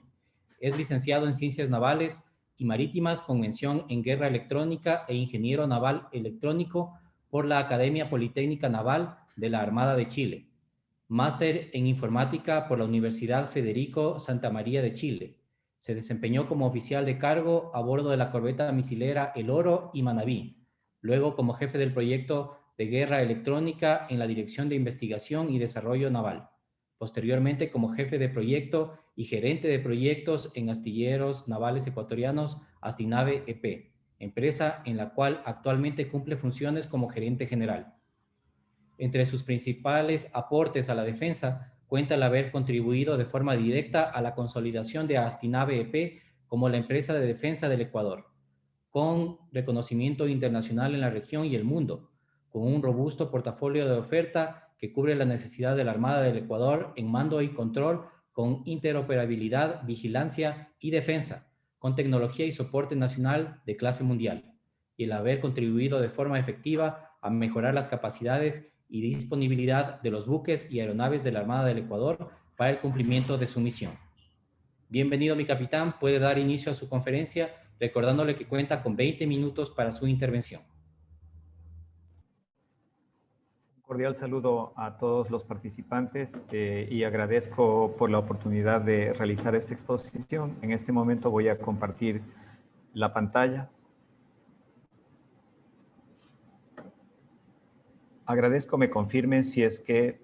Es licenciado en Ciencias Navales y Marítimas con mención en Guerra Electrónica e Ingeniero Naval Electrónico por la Academia Politécnica Naval de la Armada de Chile. Máster en Informática por la Universidad Federico Santa María de Chile. Se desempeñó como oficial de cargo a bordo de la corbeta misilera El Oro y Manabí. Luego como jefe del proyecto de guerra electrónica en la Dirección de Investigación y Desarrollo Naval. Posteriormente como jefe de proyecto y gerente de proyectos en Astilleros Navales Ecuatorianos, Astinave EP, empresa en la cual actualmente cumple funciones como gerente general. Entre sus principales aportes a la defensa cuenta el haber contribuido de forma directa a la consolidación de Astinave EP como la empresa de defensa del Ecuador, con reconocimiento internacional en la región y el mundo, con un robusto portafolio de oferta que cubre la necesidad de la Armada del Ecuador en mando y control, con interoperabilidad, vigilancia y defensa, con tecnología y soporte nacional de clase mundial, y el haber contribuido de forma efectiva a mejorar las capacidades y disponibilidad de los buques y aeronaves de la Armada del Ecuador para el cumplimiento de su misión. Bienvenido, mi capitán. Puede dar inicio a su conferencia, recordándole que cuenta con 20 minutos para su intervención. Un cordial saludo a todos los participantes y agradezco por la oportunidad de realizar esta exposición. En este momento voy a compartir la pantalla. Agradezco me confirmen si es que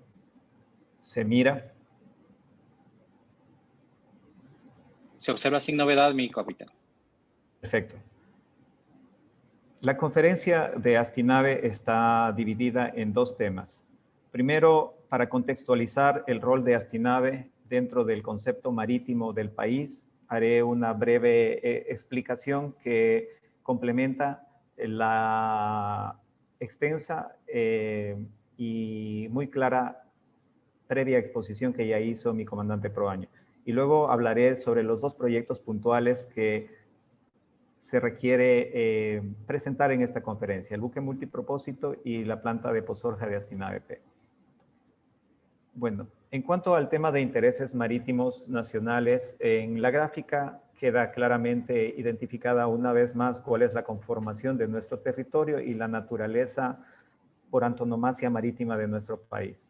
se mira. Se observa sin novedad, mi capitán. Perfecto. La conferencia de Astinave está dividida en dos temas. Primero, para contextualizar el rol de Astinave dentro del concepto marítimo del país, haré una breve explicación que complementa la extensa y muy clara previa exposición que ya hizo mi comandante Proaño. Y luego hablaré sobre los dos proyectos puntuales que se requiere presentar en esta conferencia, el buque multipropósito y la planta de Posorja de Astinave EP. Bueno, en cuanto al tema de intereses marítimos nacionales, en la gráfica queda claramente identificada una vez más cuál es la conformación de nuestro territorio y la naturaleza por antonomasia marítima de nuestro país.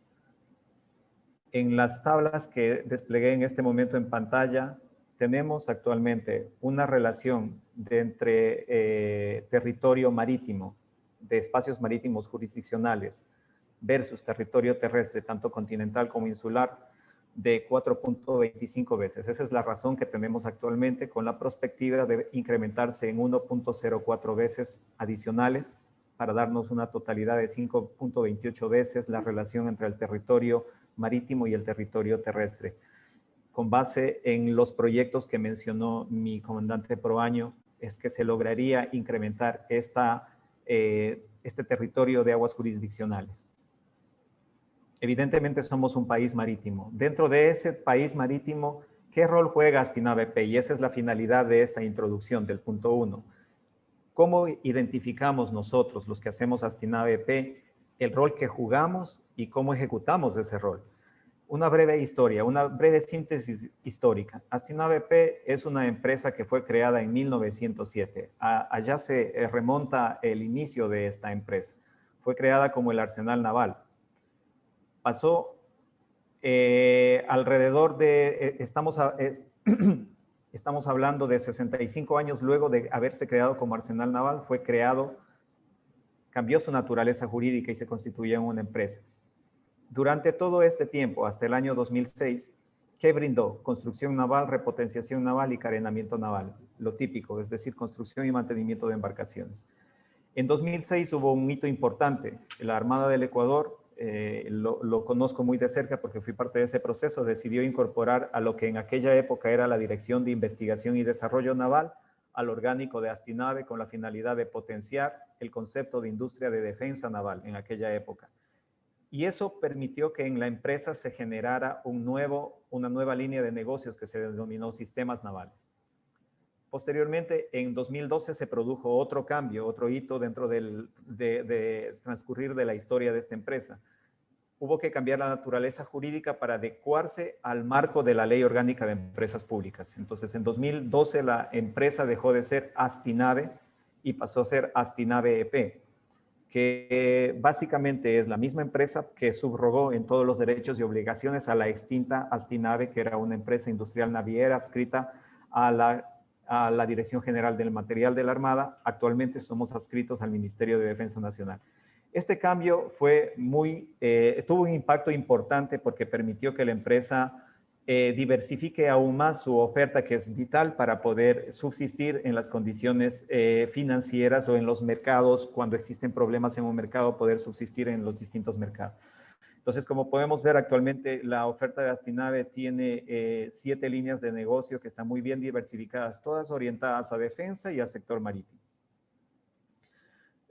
En las tablas que desplegué en este momento en pantalla, tenemos actualmente una relación entre territorio marítimo, de espacios marítimos jurisdiccionales, versus territorio terrestre, tanto continental como insular, de 4.25 veces. Esa es la razón que tenemos actualmente, con la perspectiva de incrementarse en 1.04 veces adicionales para darnos una totalidad de 5.28 veces la relación entre el territorio marítimo y el territorio terrestre. Con base en los proyectos que mencionó mi comandante Proaño, es que se lograría incrementar este territorio de aguas jurisdiccionales. Evidentemente somos un país marítimo. Dentro de ese país marítimo, ¿qué rol juega Astinave EP? Y esa es la finalidad de esta introducción del punto 1. ¿Cómo identificamos nosotros, los que hacemos Astinave EP, el rol que jugamos y cómo ejecutamos ese rol? Una breve historia, una breve síntesis histórica. Astinave EP es una empresa que fue creada en 1907. Allá se remonta el inicio de esta empresa. Fue creada como el Arsenal Naval. Pasó alrededor de, estamos hablando de 65 años luego de haberse creado como Arsenal Naval, fue creado, cambió su naturaleza jurídica y se constituyó en una empresa. Durante todo este tiempo, hasta el año 2006, ¿qué brindó? Construcción naval, repotenciación naval y carenamiento naval. Lo típico, es decir, construcción y mantenimiento de embarcaciones. En 2006 hubo un hito importante. La Armada del Ecuador, lo conozco muy de cerca porque fui parte de ese proceso, decidió incorporar a lo que en aquella época era la Dirección de Investigación y Desarrollo Naval al orgánico de Astinave con la finalidad de potenciar el concepto de industria de defensa naval en aquella época. Y eso permitió que en la empresa se generara una nueva línea de negocios que se denominó Sistemas Navales. Posteriormente, en 2012 se produjo otro cambio, otro hito dentro de transcurrir de la historia de esta empresa. Hubo que cambiar la naturaleza jurídica para adecuarse al marco de la Ley Orgánica de Empresas Públicas. Entonces, en 2012 la empresa dejó de ser Astinave y pasó a ser Astinave EP, que básicamente es la misma empresa que subrogó en todos los derechos y obligaciones a la extinta Astinave, que era una empresa industrial naviera adscrita a la Dirección General del Material de la Armada. Actualmente somos adscritos al Ministerio de Defensa Nacional. Este cambio tuvo un impacto importante porque permitió que la empresa diversifique aún más su oferta, que es vital para poder subsistir en las condiciones financieras o en los mercados, cuando existen problemas en un mercado, poder subsistir en los distintos mercados. Entonces, como podemos ver actualmente, la oferta de Astinave tiene 7 líneas de negocio que están muy bien diversificadas, todas orientadas a defensa y al sector marítimo.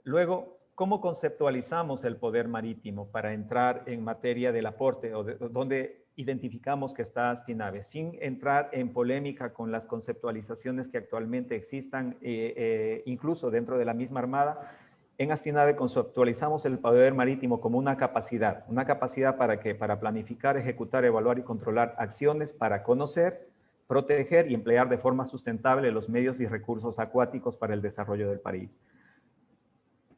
Luego, ¿cómo conceptualizamos el poder marítimo para entrar en materia del aporte o donde identificamos que está Astinave? Sin entrar en polémica con las conceptualizaciones que actualmente existan, incluso dentro de la misma Armada, en Astinave conceptualizamos el poder marítimo como una capacidad para que para planificar, ejecutar, evaluar y controlar acciones para conocer, proteger y emplear de forma sustentable los medios y recursos acuáticos para el desarrollo del país.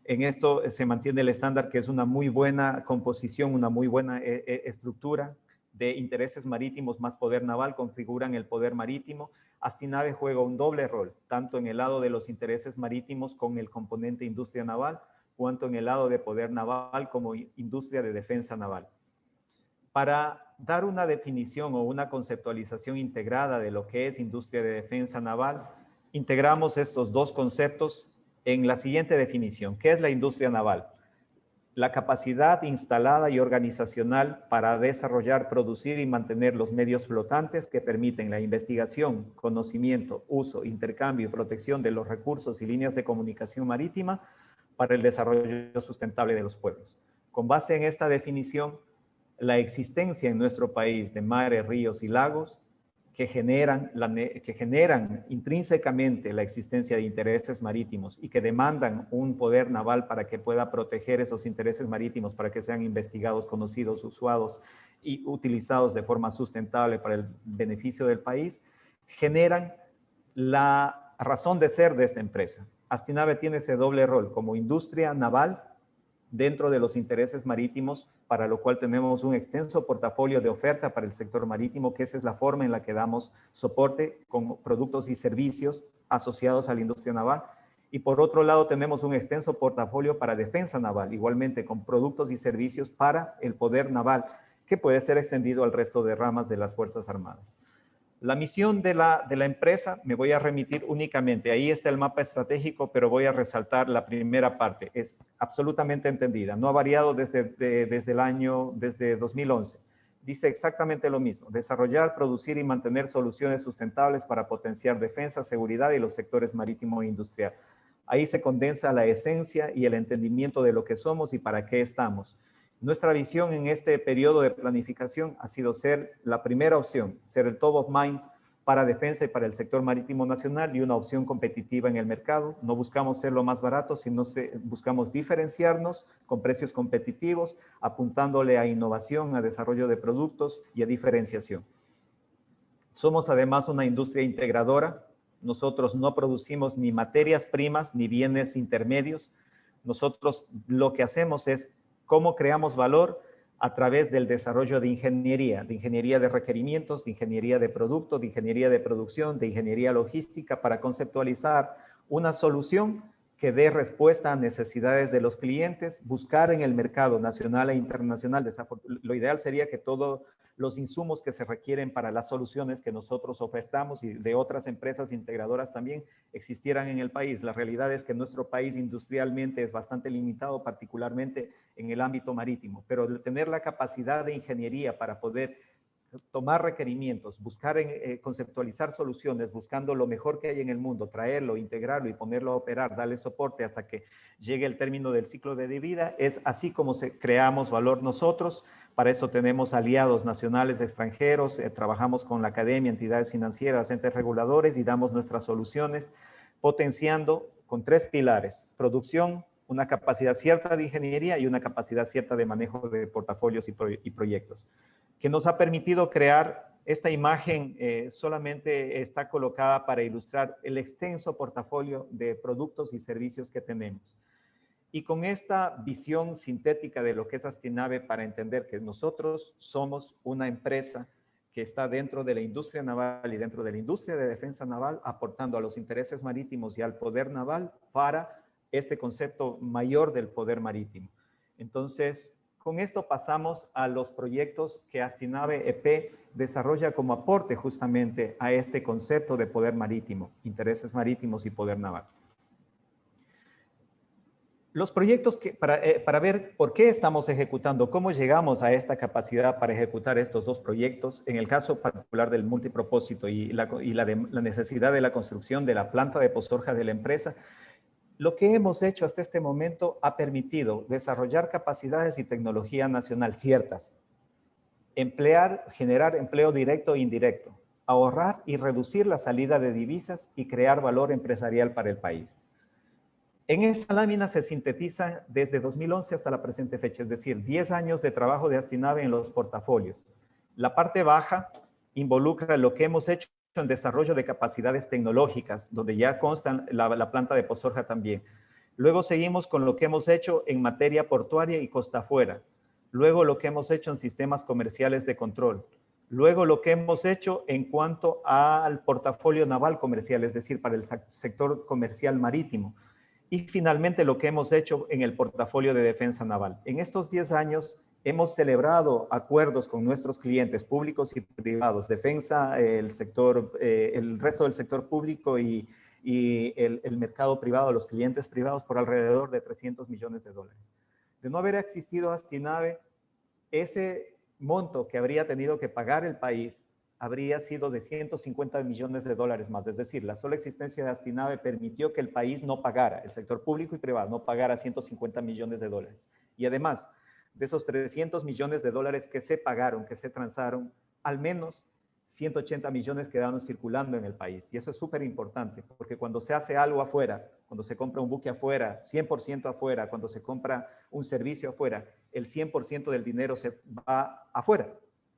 En esto se mantiene el estándar, que es una muy buena composición, una muy buena estructura de intereses marítimos más poder naval, configuran el poder marítimo. Astinave juega un doble rol, tanto en el lado de los intereses marítimos con el componente industria naval, cuanto en el lado de poder naval como industria de defensa naval. Para dar una definición o una conceptualización integrada de lo que es industria de defensa naval, integramos estos dos conceptos en la siguiente definición. ¿Qué es la industria naval? La capacidad instalada y organizacional para desarrollar, producir y mantener los medios flotantes que permiten la investigación, conocimiento, uso, intercambio y protección de los recursos y líneas de comunicación marítima para el desarrollo sustentable de los pueblos. Con base en esta definición, la existencia en nuestro país de mares, ríos y lagos que generan intrínsecamente la existencia de intereses marítimos y que demandan un poder naval para que pueda proteger esos intereses marítimos, para que sean investigados, conocidos, usados y utilizados de forma sustentable para el beneficio del país, generan la razón de ser de esta empresa. Astinave tiene ese doble rol como industria naval dentro de los intereses marítimos, para lo cual tenemos un extenso portafolio de oferta para el sector marítimo, que esa es la forma en la que damos soporte con productos y servicios asociados a la industria naval. Y por otro lado, tenemos un extenso portafolio para defensa naval, igualmente con productos y servicios para el poder naval, que puede ser extendido al resto de ramas de las Fuerzas Armadas. La misión de la empresa, me voy a remitir únicamente, ahí está el mapa estratégico, pero voy a resaltar la primera parte, es absolutamente entendida, no ha variado desde 2011. Dice exactamente lo mismo: desarrollar, producir y mantener soluciones sustentables para potenciar defensa, seguridad y los sectores marítimo e industrial. Ahí se condensa la esencia y el entendimiento de lo que somos y para qué estamos. Nuestra visión en este periodo de planificación ha sido ser la primera opción, ser el top of mind para defensa y para el sector marítimo nacional y una opción competitiva en el mercado. No buscamos ser lo más barato, sino buscamos diferenciarnos con precios competitivos, apuntándole a innovación, a desarrollo de productos y a diferenciación. Somos además una industria integradora. Nosotros no producimos ni materias primas ni bienes intermedios. Nosotros lo que hacemos es cómo creamos valor a través del desarrollo de ingeniería de requerimientos, de ingeniería de producto, de ingeniería de producción, de ingeniería logística, para conceptualizar una solución que dé respuesta a necesidades de los clientes, buscar en el mercado nacional e internacional. Lo ideal sería que todos los insumos que se requieren para las soluciones que nosotros ofertamos y de otras empresas integradoras también existieran en el país. La realidad es que nuestro país industrialmente es bastante limitado, particularmente en el ámbito marítimo, pero el tener la capacidad de ingeniería para poder tomar requerimientos, buscar conceptualizar soluciones, buscando lo mejor que hay en el mundo, traerlo, integrarlo y ponerlo a operar, darle soporte hasta que llegue el término del ciclo de vida, es así como creamos valor nosotros. Para eso tenemos aliados nacionales, extranjeros, trabajamos con la academia, entidades financieras, entes reguladores y damos nuestras soluciones, potenciando con 3 pilares: producción, una capacidad cierta de ingeniería y una capacidad cierta de manejo de portafolios y proyectos, que nos ha permitido crear esta imagen. Solamente está colocada para ilustrar el extenso portafolio de productos y servicios que tenemos. Y con esta visión sintética de lo que es Astinave, para entender que nosotros somos una empresa que está dentro de la industria naval y dentro de la industria de defensa naval, aportando a los intereses marítimos y al poder naval para este concepto mayor del poder marítimo. Entonces, con esto pasamos a los proyectos que Astinave EP desarrolla como aporte justamente a este concepto de poder marítimo, intereses marítimos y poder naval. Los proyectos que, para ver por qué estamos ejecutando, cómo llegamos a esta capacidad para ejecutar estos 2 proyectos, en el caso particular del multipropósito y la necesidad de la construcción de la planta de Posorja de la empresa, lo que hemos hecho hasta este momento ha permitido desarrollar capacidades y tecnología nacional ciertas, generar empleo directo e indirecto, ahorrar y reducir la salida de divisas y crear valor empresarial para el país. En esta lámina se sintetiza desde 2011 hasta la presente fecha, es decir, 10 años de trabajo de Astinave en los portafolios. La parte baja involucra lo que hemos hecho en desarrollo de capacidades tecnológicas, donde ya consta la planta de Posorja también. Luego seguimos con lo que hemos hecho en materia portuaria y costa afuera. Luego lo que hemos hecho en sistemas comerciales de control. Luego lo que hemos hecho en cuanto al portafolio naval comercial, es decir, para el sector comercial marítimo. Y finalmente lo que hemos hecho en el portafolio de defensa naval. En estos 10 años hemos celebrado acuerdos con nuestros clientes públicos y privados, defensa, el resto del sector público y el mercado privado, los clientes privados, por alrededor de $300 millones. De no haber existido Astinave, ese monto que habría tenido que pagar el país habría sido de $150 millones más. Es decir, la sola existencia de Astinave permitió que el país no pagara, el sector público y privado no pagara $150 millones. Y además, de esos $300 millones que se pagaron, que se transaron, al menos 180 millones quedaron circulando en el país. Y eso es súper importante, porque cuando se hace algo afuera, cuando se compra un buque afuera, 100% afuera, cuando se compra un servicio afuera, el 100% del dinero se va afuera.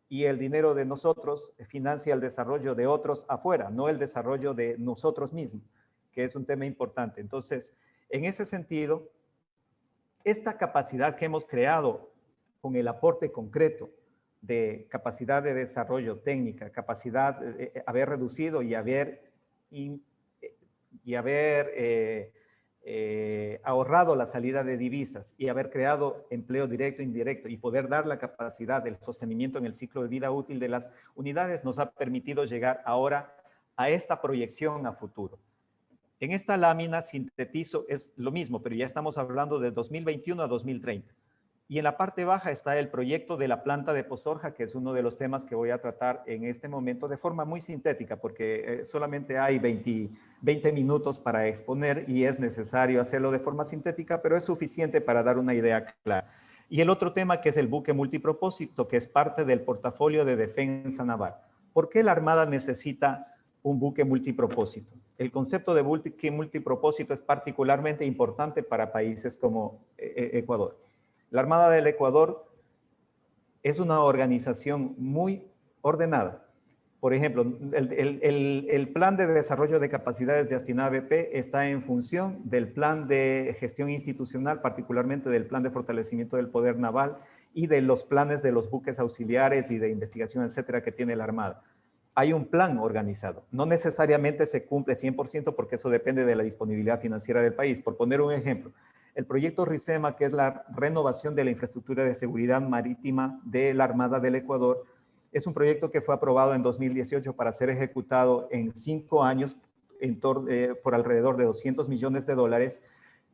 Y el dinero de nosotros financia el desarrollo de otros afuera, no el desarrollo de nosotros mismos, que es un tema importante. Entonces, en ese sentido, esta capacidad que hemos creado con el aporte concreto de capacidad de desarrollo técnica, capacidad de haber reducido y haber ahorrado la salida de divisas y haber creado empleo directo e indirecto y poder dar la capacidad del sostenimiento en el ciclo de vida útil de las unidades nos ha permitido llegar ahora a esta proyección a futuro. En esta lámina sintetizo, es lo mismo, pero ya estamos hablando de 2021 a 2030. Y en la parte baja está el proyecto de la planta de Posorja, que es uno de los temas que voy a tratar en este momento de forma muy sintética, porque solamente hay 20 minutos para exponer y es necesario hacerlo de forma sintética, pero es suficiente para dar una idea clara. Y el otro tema, que es el buque multipropósito, que es parte del portafolio de defensa naval. ¿Por qué la Armada necesita un buque multipropósito? El concepto de buque multipropósito es particularmente importante para países como Ecuador. La Armada del Ecuador es una organización muy ordenada. Por ejemplo, el plan de desarrollo de capacidades de Astinave EP está en función del plan de gestión institucional, particularmente del plan de fortalecimiento del poder naval y de los planes de los buques auxiliares y de investigación, etcétera, que tiene la Armada. hay un plan organizado. No necesariamente se cumple 100% porque eso depende de la disponibilidad financiera del país. Por poner un ejemplo, el proyecto RISEMA, que es la renovación de la infraestructura de seguridad marítima de la Armada del Ecuador, es un proyecto que fue aprobado en 2018 para ser ejecutado en 5 años por alrededor de $200 millones,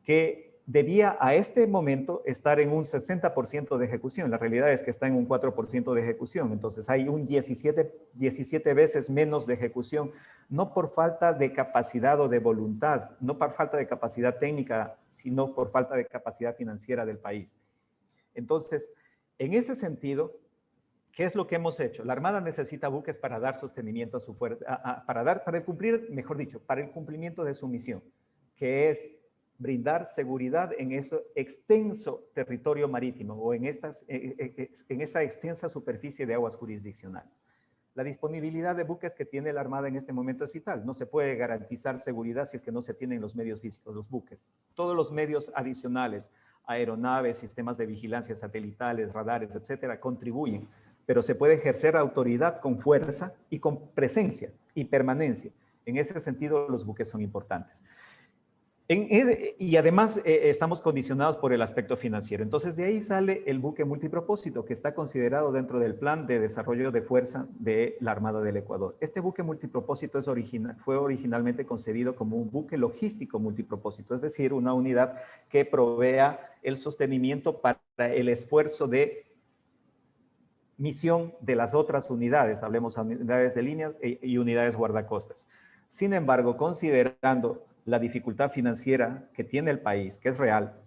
que debía a este momento estar en un 60% de ejecución. La realidad es que está en un 4% de ejecución. Entonces hay un 17 veces menos de ejecución, no por falta de capacidad o de voluntad, no por falta de capacidad técnica, sino por falta de capacidad financiera del país. Entonces, en ese sentido, ¿qué es lo que hemos hecho? La Armada necesita buques para dar sostenimiento a su fuerza, para cumplir, mejor dicho, para el cumplimiento de su misión, que es brindar seguridad en ese extenso territorio marítimo o en esa extensa superficie de aguas jurisdiccional. La disponibilidad de buques que tiene la Armada en este momento es vital. No se puede garantizar seguridad si es que no se tienen los medios físicos, los buques. Todos los medios adicionales, aeronaves, sistemas de vigilancia satelitales, radares, etcétera, contribuyen, pero se puede ejercer autoridad con fuerza y con presencia y permanencia. En ese sentido, los buques son importantes. Y además estamos condicionados por el aspecto financiero. Entonces, de ahí sale el buque multipropósito, que está considerado dentro del plan de desarrollo de fuerza de la Armada del Ecuador. Este buque multipropósito fue originalmente concebido como un buque logístico multipropósito, es decir, una unidad que provea el sostenimiento para el esfuerzo de misión de las otras unidades, hablemos de unidades de línea y unidades guardacostas. Sin embargo, considerando la dificultad financiera que tiene el país, que es real,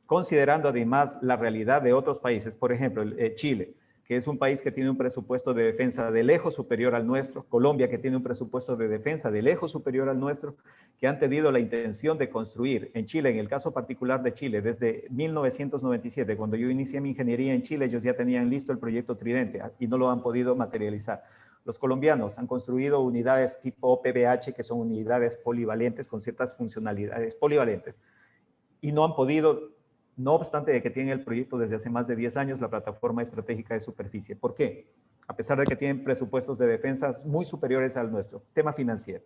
considerando además la realidad de otros países, por ejemplo, Chile, que es un país que tiene un presupuesto de defensa de lejos superior al nuestro, Colombia, que tiene un presupuesto de defensa de lejos superior al nuestro, que han tenido la intención de construir en Chile, en el caso particular de Chile, desde 1997, cuando yo inicié mi ingeniería en Chile, ellos ya tenían listo el proyecto Tridente y no lo han podido materializar. Los colombianos han construido unidades tipo OPBH, que son unidades polivalentes con ciertas funcionalidades polivalentes, y no han podido, no obstante de que tienen el proyecto desde hace más de 10 años, la plataforma estratégica de superficie. ¿Por qué? A pesar de que tienen presupuestos de defensas muy superiores al nuestro, tema financiero.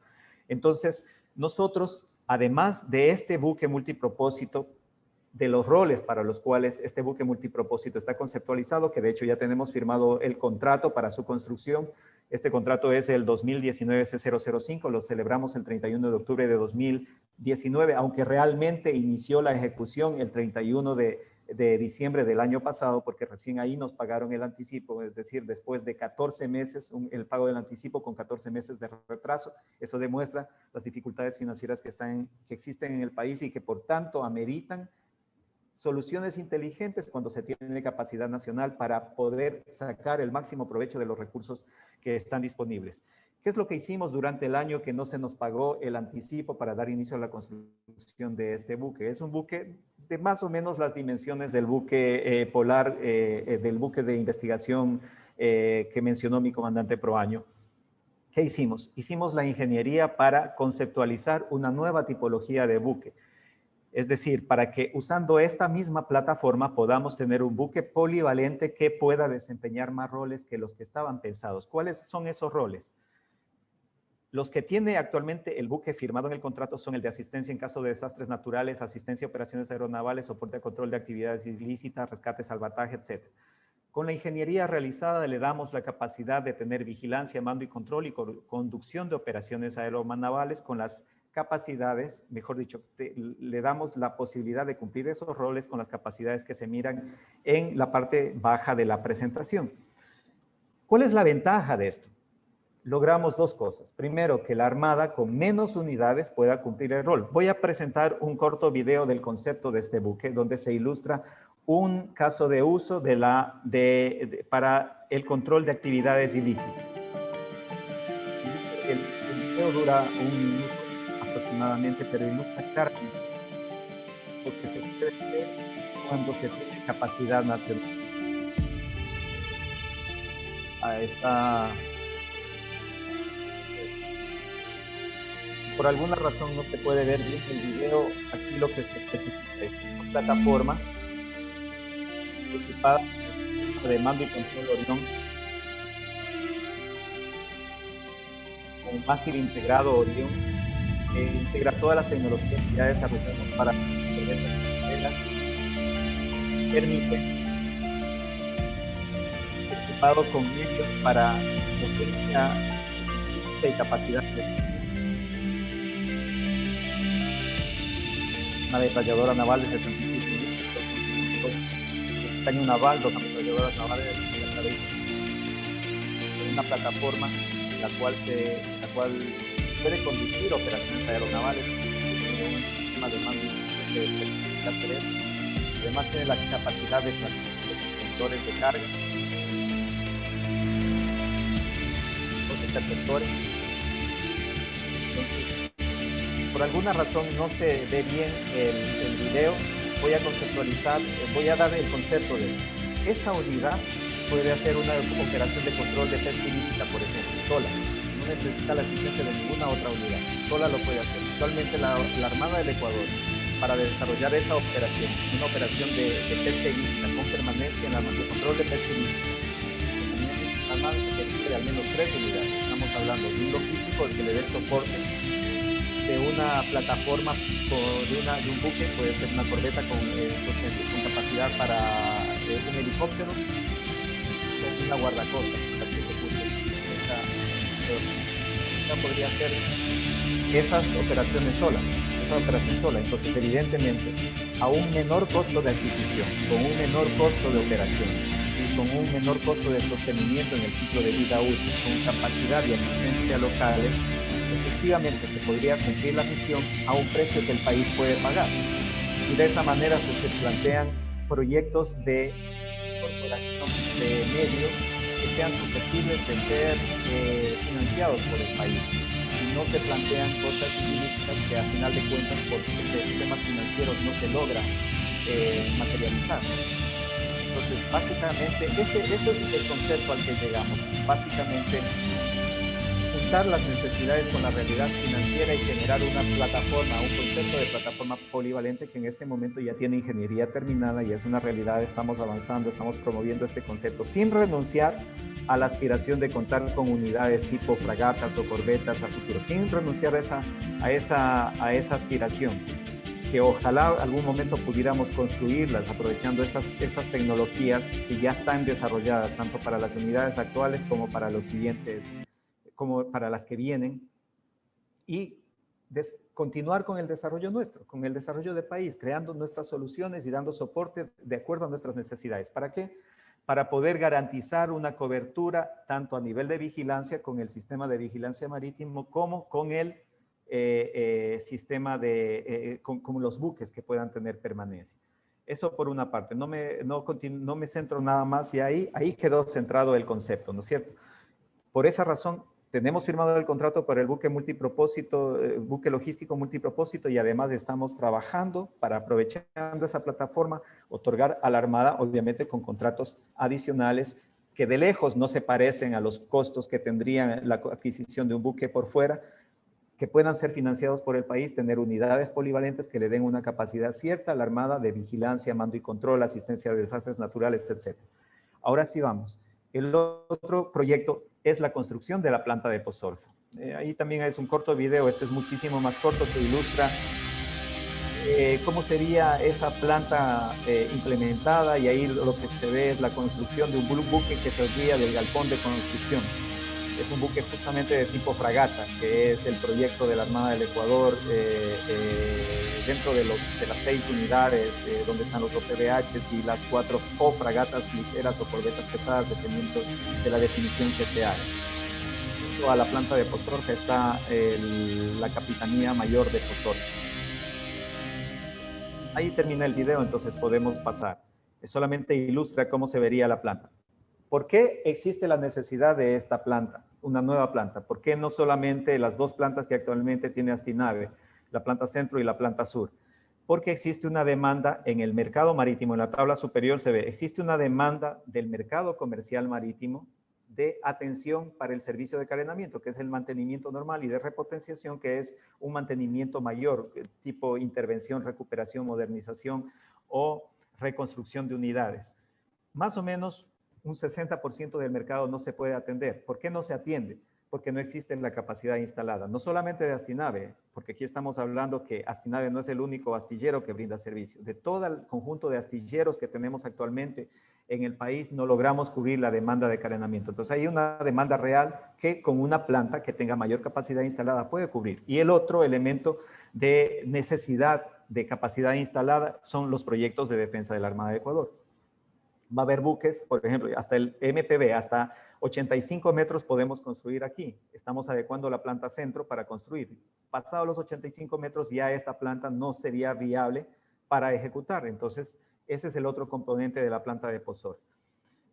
Entonces, nosotros, además de este buque multipropósito, de los roles para los cuales este buque multipropósito está conceptualizado, que de hecho ya tenemos firmado el contrato para su construcción. Este contrato es el 2019 C005, lo celebramos el 31 de octubre de 2019, aunque realmente inició la ejecución el 31 de diciembre del año pasado, porque recién ahí nos pagaron el anticipo, es decir, después de 14 meses, el pago del anticipo con 14 meses de retraso. Eso demuestra las dificultades financieras que existen en el país y que por tanto ameritan soluciones inteligentes cuando se tiene capacidad nacional para poder sacar el máximo provecho de los recursos que están disponibles. ¿Qué es lo que hicimos durante el año que no se nos pagó el anticipo para dar inicio a la construcción de este buque? Es un buque de más o menos las dimensiones del buque polar, del buque de investigación que mencionó mi comandante Proaño. ¿Qué hicimos? Hicimos la ingeniería para conceptualizar una nueva tipología de buque. Es decir, para que usando esta misma plataforma podamos tener un buque polivalente que pueda desempeñar más roles que los que estaban pensados. ¿Cuáles son esos roles? Los que tiene actualmente el buque firmado en el contrato son el de asistencia en caso de desastres naturales, asistencia a operaciones aeronavales, soporte a control de actividades ilícitas, rescate, salvataje, etc. Con la ingeniería realizada le damos la capacidad de tener vigilancia, mando y control y conducción de operaciones aeronavales con las capacidades, mejor dicho, le damos la posibilidad de cumplir esos roles con las capacidades que se miran en la parte baja de la presentación. ¿Cuál es la ventaja de esto? Logramos dos cosas. Primero, que la Armada con menos unidades pueda cumplir el rol. Voy a presentar un corto video del concepto de este buque, donde se ilustra un caso de uso para el control de actividades ilícitas. El video dura 1 minuto aproximadamente, pero ilustra claramente lo que se puede hacer cuando se tiene capacidad nacional. Por alguna razón no se puede ver bien el video. Aquí lo que se especifica es una plataforma equipada de mando y control Orión. como Massive Integrado Orión, integra todas las tecnologías que ya desarrollamos para permite equipado con medios para potencia y capacidad de una ametralladora naval de 75 milímetros, un cañón naval, dos ametralladoras navales de una plataforma en la cual puede conducir operaciones aeronavales, tiene un sistema de mando de además tiene la capacidad de sensores de carga, los interceptores. Entonces, por alguna razón no se ve bien el video, voy a conceptualizar, voy a dar el concepto de esta unidad puede hacer una operación de control de pesca ilícita, por ejemplo, sola. No necesita la asistencia de ninguna otra unidad, sola lo puede hacer. Actualmente la Armada del Ecuador, para desarrollar esa operación, una operación de pesca ilícita con permanencia en de control de pesca ilícita, la Armada se requiere de al menos 3 unidades. Estamos hablando de un logístico que le dé soporte, de una plataforma, de un buque, puede ser una corbeta con capacidad para un helicóptero, una guardacostas, esta podría hacer esas operaciones solas, esa operación sola. Entonces, evidentemente, a un menor costo de adquisición, con un menor costo de operación y con un menor costo de sostenimiento en el ciclo de vida útil, con capacidad y asistencia locales, efectivamente se podría cumplir la misión a un precio que el país puede pagar. Y de esa manera se plantean proyectos de corporación de medios que sean susceptibles de ser financiados por el país. Y no se plantean cosas ilícitas que a final de cuentas por sistemas financieros no se logra materializar. Entonces, básicamente, ese es el concepto al que llegamos. Básicamente, juntar las necesidades con la realidad financiera y generar una plataforma, un concepto de plataforma polivalente que en este momento ya tiene ingeniería terminada y es una realidad. Estamos avanzando, estamos promoviendo este concepto sin renunciar a la aspiración de contar con unidades tipo fragatas o corbetas a futuro, sin renunciar a esa aspiración, que ojalá algún momento pudiéramos construirlas aprovechando estas tecnologías que ya están desarrolladas tanto para las unidades actuales como para los siguientes, como para las que vienen, y continuar con el desarrollo nuestro, con el desarrollo del país, creando nuestras soluciones y dando soporte de acuerdo a nuestras necesidades. ¿Para qué? Para poder garantizar una cobertura tanto a nivel de vigilancia con el sistema de vigilancia marítimo como con el sistema con los buques que puedan tener permanencia. Eso por una parte. No me centro nada más y ahí quedó centrado el concepto, ¿no es cierto? Por esa razón, tenemos firmado el contrato para el buque multipropósito, buque logístico multipropósito, y además estamos trabajando para, aprovechando esa plataforma, otorgar a la Armada, obviamente con contratos adicionales que de lejos no se parecen a los costos que tendría la adquisición de un buque por fuera, que puedan ser financiados por el país, tener unidades polivalentes que le den una capacidad cierta a la Armada de vigilancia, mando y control, asistencia de desastres naturales, etc. Ahora sí vamos. El otro proyecto es la construcción de la planta de Pozolco. Ahí también es un corto video, este es muchísimo más corto, que ilustra cómo sería esa planta implementada, y ahí lo que se ve es la construcción de un buque que saldría del galpón de construcción. Es un buque justamente de tipo fragata, que es el proyecto de la Armada del Ecuador, dentro de las 6 unidades donde están los OPBHs y las 4 o fragatas ligeras o corbetas pesadas, dependiendo de la definición que se haga. A la planta de Pozorja está la Capitanía Mayor de Pozorja. Ahí termina el video, entonces podemos pasar. Solamente ilustra cómo se vería la planta. ¿Por qué existe la necesidad de esta planta, una nueva planta? ¿Por qué no solamente las 2 plantas que actualmente tiene Astinave, la planta centro y la planta sur? Porque existe una demanda en el mercado marítimo, en la tabla superior se ve, existe una demanda del mercado comercial marítimo de atención para el servicio de carenamiento, que es el mantenimiento normal, y de repotenciación, que es un mantenimiento mayor, tipo intervención, recuperación, modernización o reconstrucción de unidades. Más o menos un 60% del mercado no se puede atender. ¿Por qué no se atiende? porque no existe la capacidad instalada, no solamente de Astinave, porque aquí estamos hablando que Astinave no es el único astillero que brinda servicio. De todo el conjunto de astilleros que tenemos actualmente en el país, no logramos cubrir la demanda de carenamiento. Entonces hay una demanda real que con una planta que tenga mayor capacidad instalada puede cubrir. Y el otro elemento de necesidad de capacidad instalada son los proyectos de defensa de la Armada de Ecuador. Va a haber buques, por ejemplo, hasta el MPB, hasta 85 metros podemos construir aquí. Estamos adecuando la planta centro para construir. Pasado los 85 metros ya esta planta no sería viable para ejecutar. Entonces, ese es el otro componente de la planta de Pozorja.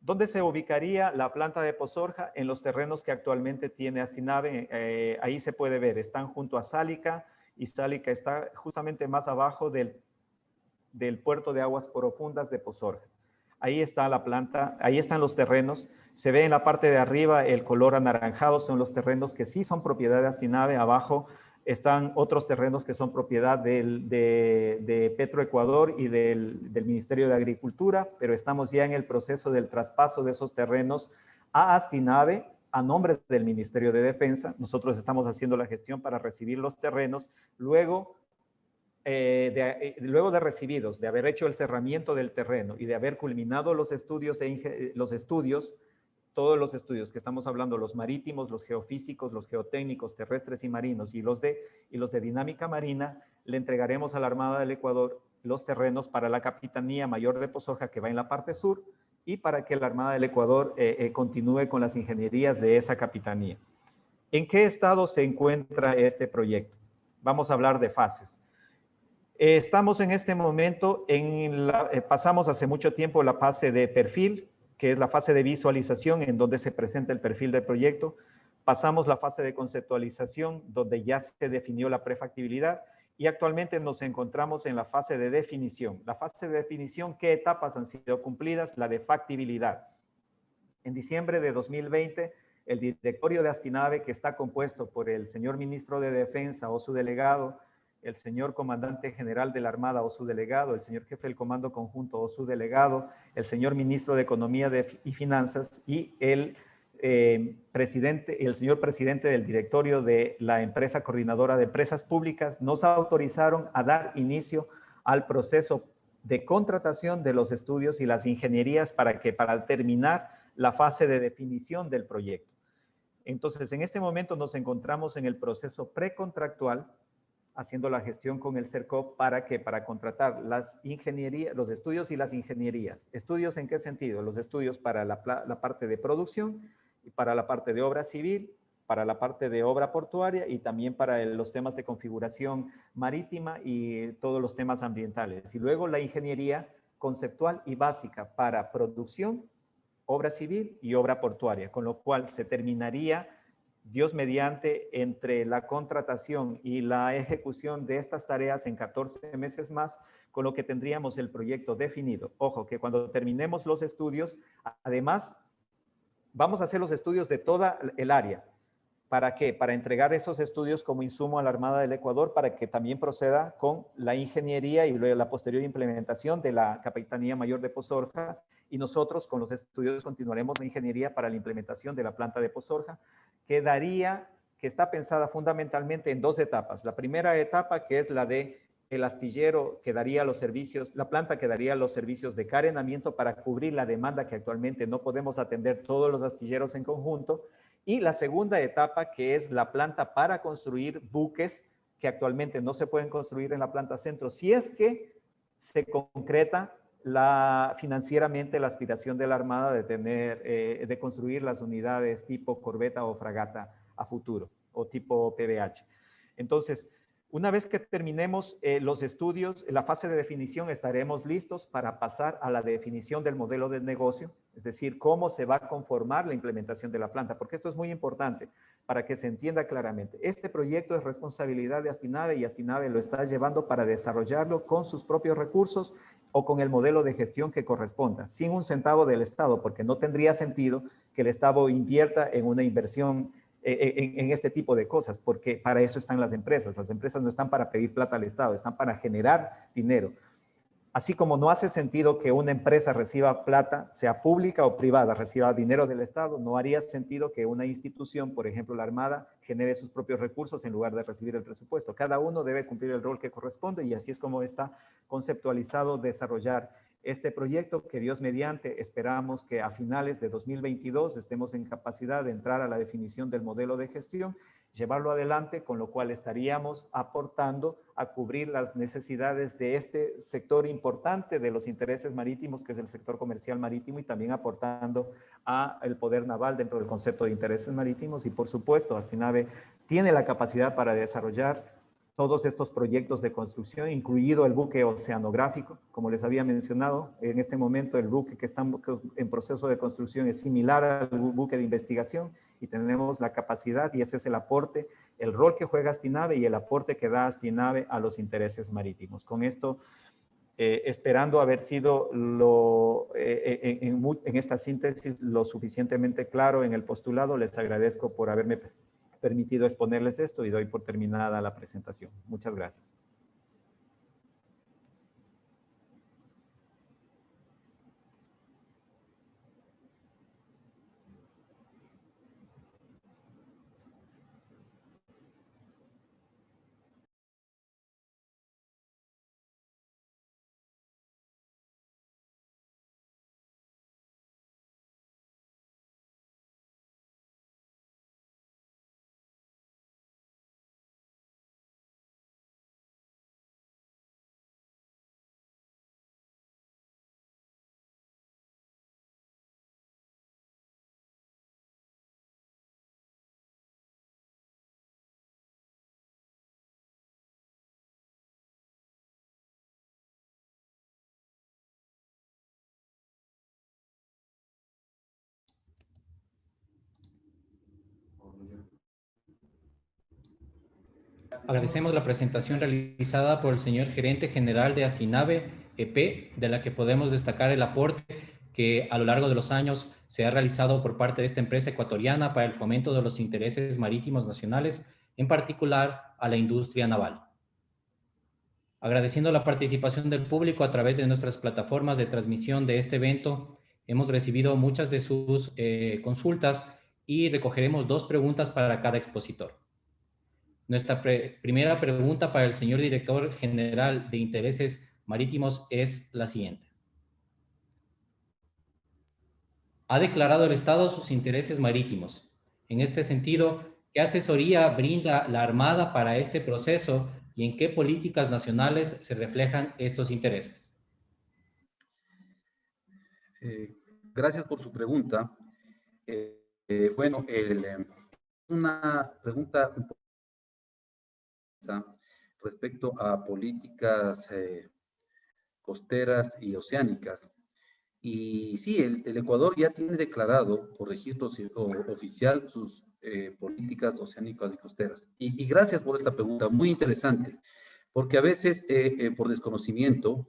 ¿Dónde se ubicaría la planta de Pozorja? En los terrenos que actualmente tiene Astinave. Ahí se puede ver, están junto a Sálica y Sálica está justamente más abajo del puerto de aguas profundas de Pozorja. Ahí está la planta, ahí están los terrenos. Se ve en la parte de arriba el color anaranjado, son los terrenos que sí son propiedad de Astinave. Abajo están otros terrenos que son propiedad de Petroecuador y del Ministerio de Agricultura, pero estamos ya en el proceso del traspaso de esos terrenos a Astinave a nombre del Ministerio de Defensa. Nosotros estamos haciendo la gestión para recibir los terrenos. Luego de recibidos, de haber hecho el cerramiento del terreno y de haber culminado los estudios, todos los estudios que estamos hablando, los marítimos, los geofísicos, los geotécnicos, terrestres y marinos y los de dinámica marina, le entregaremos a la Armada del Ecuador los terrenos para la Capitanía Mayor de Pozorja, que va en la parte sur, y para que la Armada del Ecuador continúe con las ingenierías de esa capitanía. ¿En qué estado se encuentra este proyecto? Vamos a hablar de fases. Estamos en este momento, pasamos hace mucho tiempo la fase de perfil, que es la fase de visualización en donde se presenta el perfil del proyecto. Pasamos la fase de conceptualización, donde ya se definió la prefactibilidad, y actualmente nos encontramos en la fase de definición. La fase de definición, ¿qué etapas han sido cumplidas? La de factibilidad. En diciembre de 2020, el directorio de Astinave, que está compuesto por el señor ministro de Defensa o su delegado, el señor comandante general de la Armada o su delegado, el señor jefe del Comando Conjunto o su delegado, el señor ministro de Economía y Finanzas y el señor presidente del directorio de la empresa coordinadora de empresas públicas, nos autorizaron a dar inicio al proceso de contratación de los estudios y las ingenierías para terminar la fase de definición del proyecto. Entonces, en este momento nos encontramos en el proceso precontractual, haciendo la gestión con el CERCOP para contratar las ingenierías, los estudios y las ingenierías. ¿Estudios en qué sentido? Los estudios para la parte de producción, y para la parte de obra civil, para la parte de obra portuaria y también para los temas de configuración marítima y todos los temas ambientales. Y luego la ingeniería conceptual y básica para producción, obra civil y obra portuaria, con lo cual se terminaría, Dios mediante, entre la contratación y la ejecución de estas tareas en 14 meses más, con lo que tendríamos el proyecto definido. Ojo, que cuando terminemos los estudios, además, vamos a hacer los estudios de toda el área. ¿Para qué? Para entregar esos estudios como insumo a la Armada del Ecuador para que también proceda con la ingeniería y luego la posterior implementación de la Capitanía Mayor de Pozorja, y nosotros con los estudios continuaremos la ingeniería para la implementación de la planta de Pozorja, que está pensada fundamentalmente en dos etapas. La primera etapa, que es la de el astillero que daría los servicios, la planta que daría los servicios de carenamiento para cubrir la demanda que actualmente no podemos atender todos los astilleros en conjunto. Y la segunda etapa, que es la planta para construir buques que actualmente no se pueden construir en la planta centro, si es que se concreta financieramente la aspiración de la Armada de construir las unidades tipo corbeta o fragata a futuro, o tipo PBH. Entonces, una vez que terminemos los estudios, la fase de definición, estaremos listos para pasar a la definición del modelo de negocio, es decir, cómo se va a conformar la implementación de la planta, porque esto es muy importante para que se entienda claramente. Este proyecto es responsabilidad de Astinave y Astinave lo está llevando para desarrollarlo con sus propios recursos o con el modelo de gestión que corresponda, sin un centavo del Estado, porque no tendría sentido que el Estado invierta en una inversión en este tipo de cosas, porque para eso están las empresas. Las empresas no están para pedir plata al Estado, están para generar dinero. Así como no hace sentido que una empresa reciba plata, sea pública o privada, reciba dinero del Estado, no haría sentido que una institución, por ejemplo la Armada, genere sus propios recursos en lugar de recibir el presupuesto. Cada uno debe cumplir el rol que corresponde y así es como está conceptualizado desarrollar este proyecto que Dios mediante esperamos que a finales de 2022 estemos en capacidad de entrar a la definición del modelo de gestión, llevarlo adelante, con lo cual estaríamos aportando a cubrir las necesidades de este sector importante de los intereses marítimos, que es el sector comercial marítimo, y también aportando a el poder naval dentro del concepto de intereses marítimos. Y por supuesto, Astinave tiene la capacidad para desarrollar todos estos proyectos de construcción, incluido el buque oceanográfico. Como les había mencionado, en este momento el buque que está en proceso de construcción es similar al buque de investigación y tenemos la capacidad, y ese es el aporte, el rol que juega Astinave y el aporte que da Astinave a los intereses marítimos. Con esto, esperando haber sido en esta síntesis lo suficientemente claro en el postulado, les agradezco por haberme permitido exponerles esto y doy por terminada la presentación. Muchas gracias. Agradecemos la presentación realizada por el señor gerente general de Astinave EP, de la que podemos destacar el aporte que a lo largo de los años se ha realizado por parte de esta empresa ecuatoriana para el fomento de los intereses marítimos nacionales, en particular a la industria naval. Agradeciendo la participación del público a través de nuestras plataformas de transmisión de este evento, hemos recibido muchas de sus consultas y recogeremos 2 preguntas para cada expositor. Nuestra primera pregunta para el señor director general de Intereses Marítimos es la siguiente. ¿Ha declarado el Estado sus intereses marítimos? En este sentido, ¿qué asesoría brinda la Armada para este proceso y en qué políticas nacionales se reflejan estos intereses? Gracias por su pregunta. Bueno, una pregunta respecto a políticas costeras y oceánicas. Y sí, el Ecuador ya tiene declarado por registro oficial sus políticas oceánicas y costeras. Y gracias por esta pregunta, muy interesante, porque a veces por desconocimiento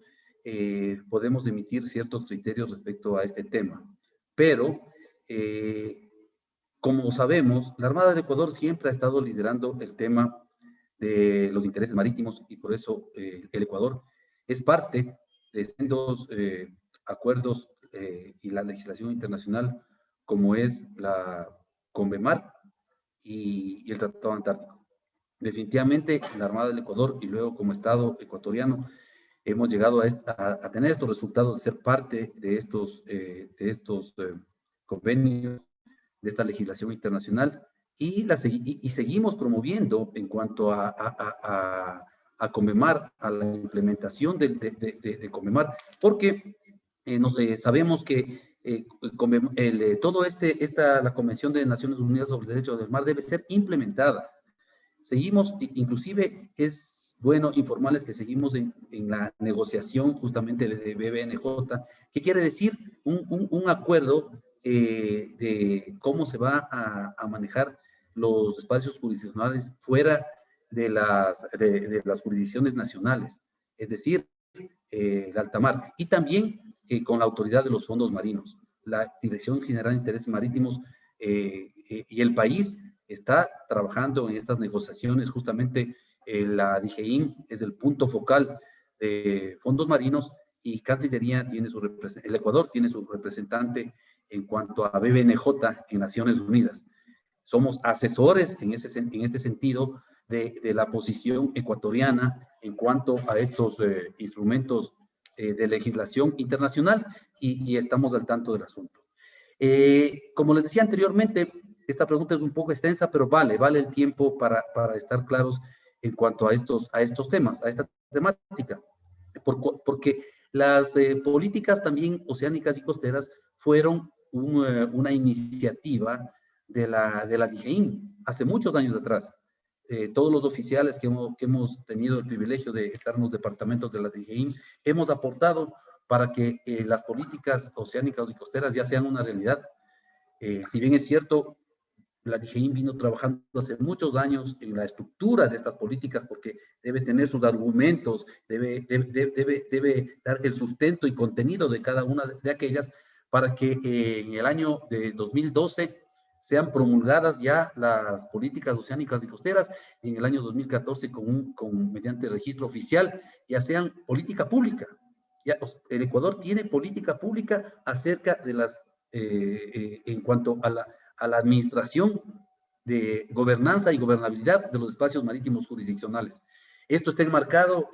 podemos emitir ciertos criterios respecto a este tema. Pero, como sabemos, la Armada del Ecuador siempre ha estado liderando el tema de los intereses marítimos y por eso el Ecuador es parte de sendos acuerdos y la legislación internacional como es la CONVEMAR y el Tratado Antártico. Definitivamente la Armada del Ecuador y luego como Estado ecuatoriano hemos llegado a tener estos resultados, de ser parte de estos convenios, de esta legislación internacional y seguimos promoviendo en cuanto a CONVEMAR, a la implementación de CONVEMAR, porque sabemos que la Convención de Naciones Unidas sobre el Derecho del Mar debe ser implementada. Seguimos, inclusive es bueno informarles que seguimos en la negociación justamente de BBNJ, que quiere decir un acuerdo de cómo se va a manejar los espacios jurisdiccionales fuera de las jurisdicciones nacionales, es decir, el alta mar, y también con la autoridad de los fondos marinos. La Dirección General de Intereses Marítimos y el país está trabajando en estas negociaciones. Justamente la DGIN es el punto focal de fondos marinos y Cancillería tiene su representante, el Ecuador tiene su representante en cuanto a BBNJ en Naciones Unidas. Somos asesores en este sentido de la posición ecuatoriana en cuanto a estos instrumentos de legislación internacional y estamos al tanto del asunto. Como les decía anteriormente, esta pregunta es un poco extensa, pero vale el tiempo para estar claros en cuanto a estos temas, a esta temática. Porque las políticas también oceánicas y costeras fueron una iniciativa de la DGIN hace muchos años atrás. Todos los oficiales que hemos tenido el privilegio de estar en los departamentos de la DGIN hemos aportado para que las políticas oceánicas y costeras ya sean una realidad. Si bien es cierto, la DGIN vino trabajando hace muchos años en la estructura de estas políticas porque debe tener sus argumentos, debe dar el sustento y contenido de cada una de aquellas para que en el año de 2012 sean promulgadas ya las políticas oceánicas y costeras y en el año 2014 mediante registro oficial ya sean política pública. Ya, el Ecuador tiene política pública acerca de en cuanto a la administración de gobernanza y gobernabilidad de los espacios marítimos jurisdiccionales. Esto está enmarcado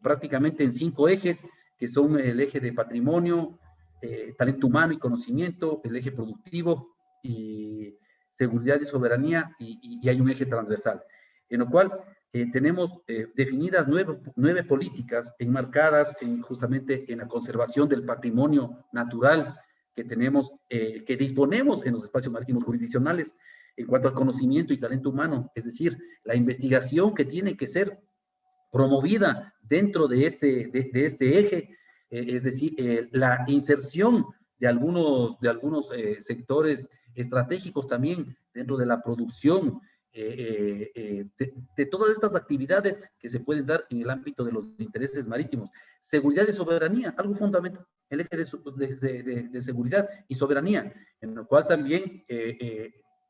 prácticamente en 5 ejes, que son el eje de patrimonio, talento humano y conocimiento, el eje productivo y seguridad y soberanía, y hay un eje transversal, en lo cual tenemos definidas 9 políticas enmarcadas justamente en la conservación del patrimonio natural que tenemos, que disponemos en los espacios marítimos jurisdiccionales en cuanto al conocimiento y talento humano, es decir, la investigación que tiene que ser promovida dentro de este eje, es decir, la inserción de algunos sectores estratégicos también dentro de la producción, de todas estas actividades que se pueden dar en el ámbito de los intereses marítimos. Seguridad y soberanía, algo fundamental, el eje de seguridad y soberanía, en el cual también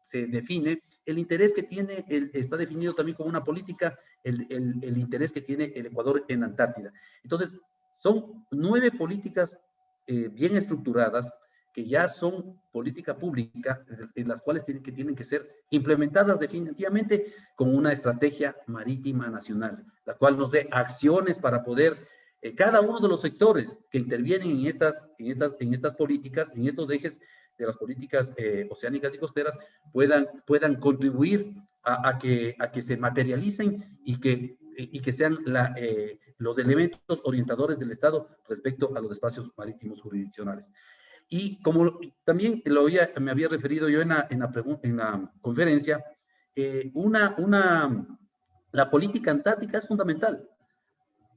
se define el interés que tiene, está definido también como una política, el interés que tiene el Ecuador en Antártida. Entonces, son 9 políticas bien estructuradas que ya son política pública, en las cuales tienen que ser implementadas definitivamente con una estrategia marítima nacional, la cual nos dé acciones para poder, cada uno de los sectores que intervienen en estas políticas, en estos ejes de las políticas oceánicas y costeras, puedan contribuir a que se materialicen y que sean los elementos orientadores del Estado respecto a los espacios marítimos jurisdiccionales. Y como también me había referido yo en la conferencia, la política antártica es fundamental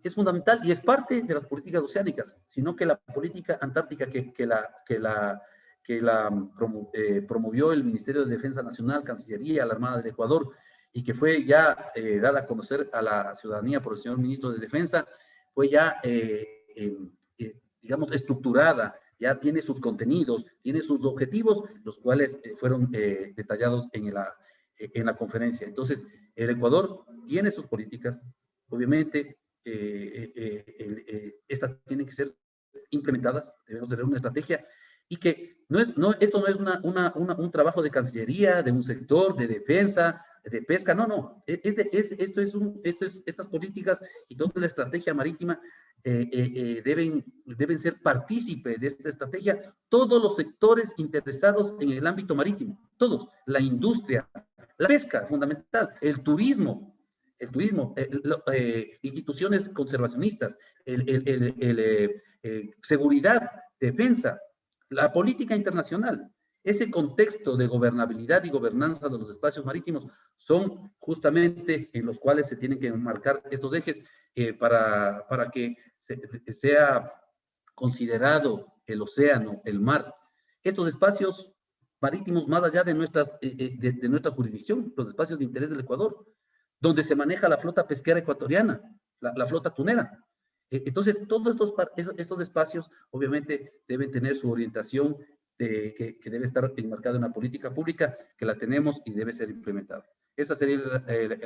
y es parte de las políticas oceánicas, sino que la política antártica que promovió el Ministerio de Defensa Nacional, Cancillería, la Armada del Ecuador, y que fue ya dada a conocer a la ciudadanía por el señor Ministro de Defensa, fue ya, digamos, estructurada, ya tiene sus contenidos, tiene sus objetivos, los cuales fueron detallados en la conferencia. Entonces, el Ecuador tiene sus políticas, obviamente, estas tienen que ser implementadas, debemos tener una estrategia, y que esto no es un trabajo de Cancillería, de un sector, de defensa, de pesca, no. Estas políticas y toda la estrategia marítima deben ser partícipes de esta estrategia todos los sectores interesados en el ámbito marítimo, todos, la industria, la pesca, fundamental, el turismo, instituciones conservacionistas, seguridad, defensa, la política internacional. Ese contexto de gobernabilidad y gobernanza de los espacios marítimos son justamente en los cuales se tienen que enmarcar estos ejes para que sea considerado el océano, el mar, estos espacios marítimos más allá de nuestra jurisdicción, los espacios de interés del Ecuador, donde se maneja la flota pesquera ecuatoriana, la flota tunera. Entonces, todos estos espacios obviamente deben tener su orientación que debe estar enmarcada en una política pública, que la tenemos y debe ser implementada. Esa sería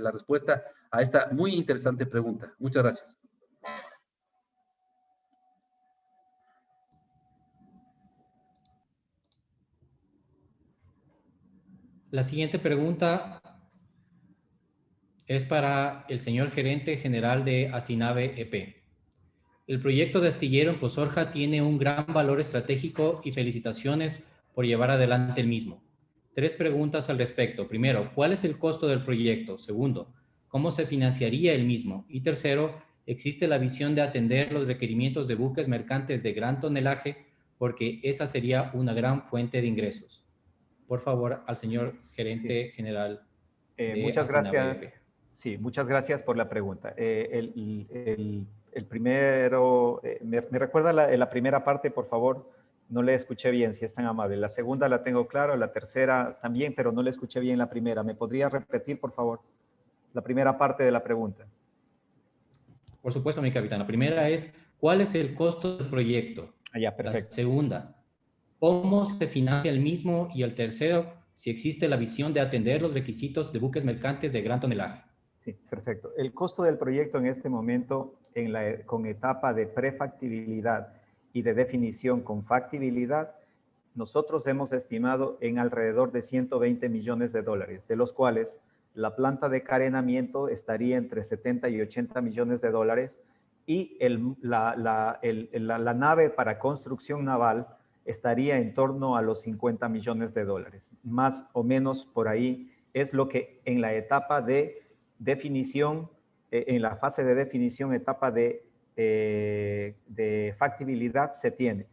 la respuesta a esta muy interesante pregunta. Muchas gracias. La siguiente pregunta es para el señor gerente general de Astinave EP. El proyecto de astillero en Pozorja tiene un gran valor estratégico y felicitaciones por llevar adelante el mismo. 3 preguntas al respecto. Primero, ¿cuál es el costo del proyecto? Segundo, ¿cómo se financiaría el mismo? Y tercero, ¿existe la visión de atender los requerimientos de buques mercantes de gran tonelaje? Porque esa sería una gran fuente de ingresos. Por favor, al señor Sí. gerente general de Muchas Astinave EP. gracias. Sí, muchas gracias por la pregunta. El primero, ¿me recuerda la primera parte, por favor? No le escuché bien, si es tan amable. La segunda la tengo claro, la tercera también, pero no le escuché bien la primera. ¿Me podría repetir, por favor, la primera parte de la pregunta? Por supuesto, mi capitán. La primera es, ¿cuál es el costo del proyecto? Ah, ya, La perfecto. segunda, ¿cómo se financia el mismo? Y el tercero, si existe la visión de atender los requisitos de buques mercantes de gran tonelaje. Sí, perfecto. El costo del proyecto en este momento, con etapa de prefactibilidad y de definición con factibilidad, nosotros hemos estimado en alrededor de 120 millones de dólares, de los cuales la planta de carenamiento estaría entre 70 y 80 millones de dólares y la nave para construcción naval estaría en torno a los 50 millones de dólares. Más o menos por ahí es lo que en la etapa de definición, en la fase de definición, etapa de factibilidad se tiene.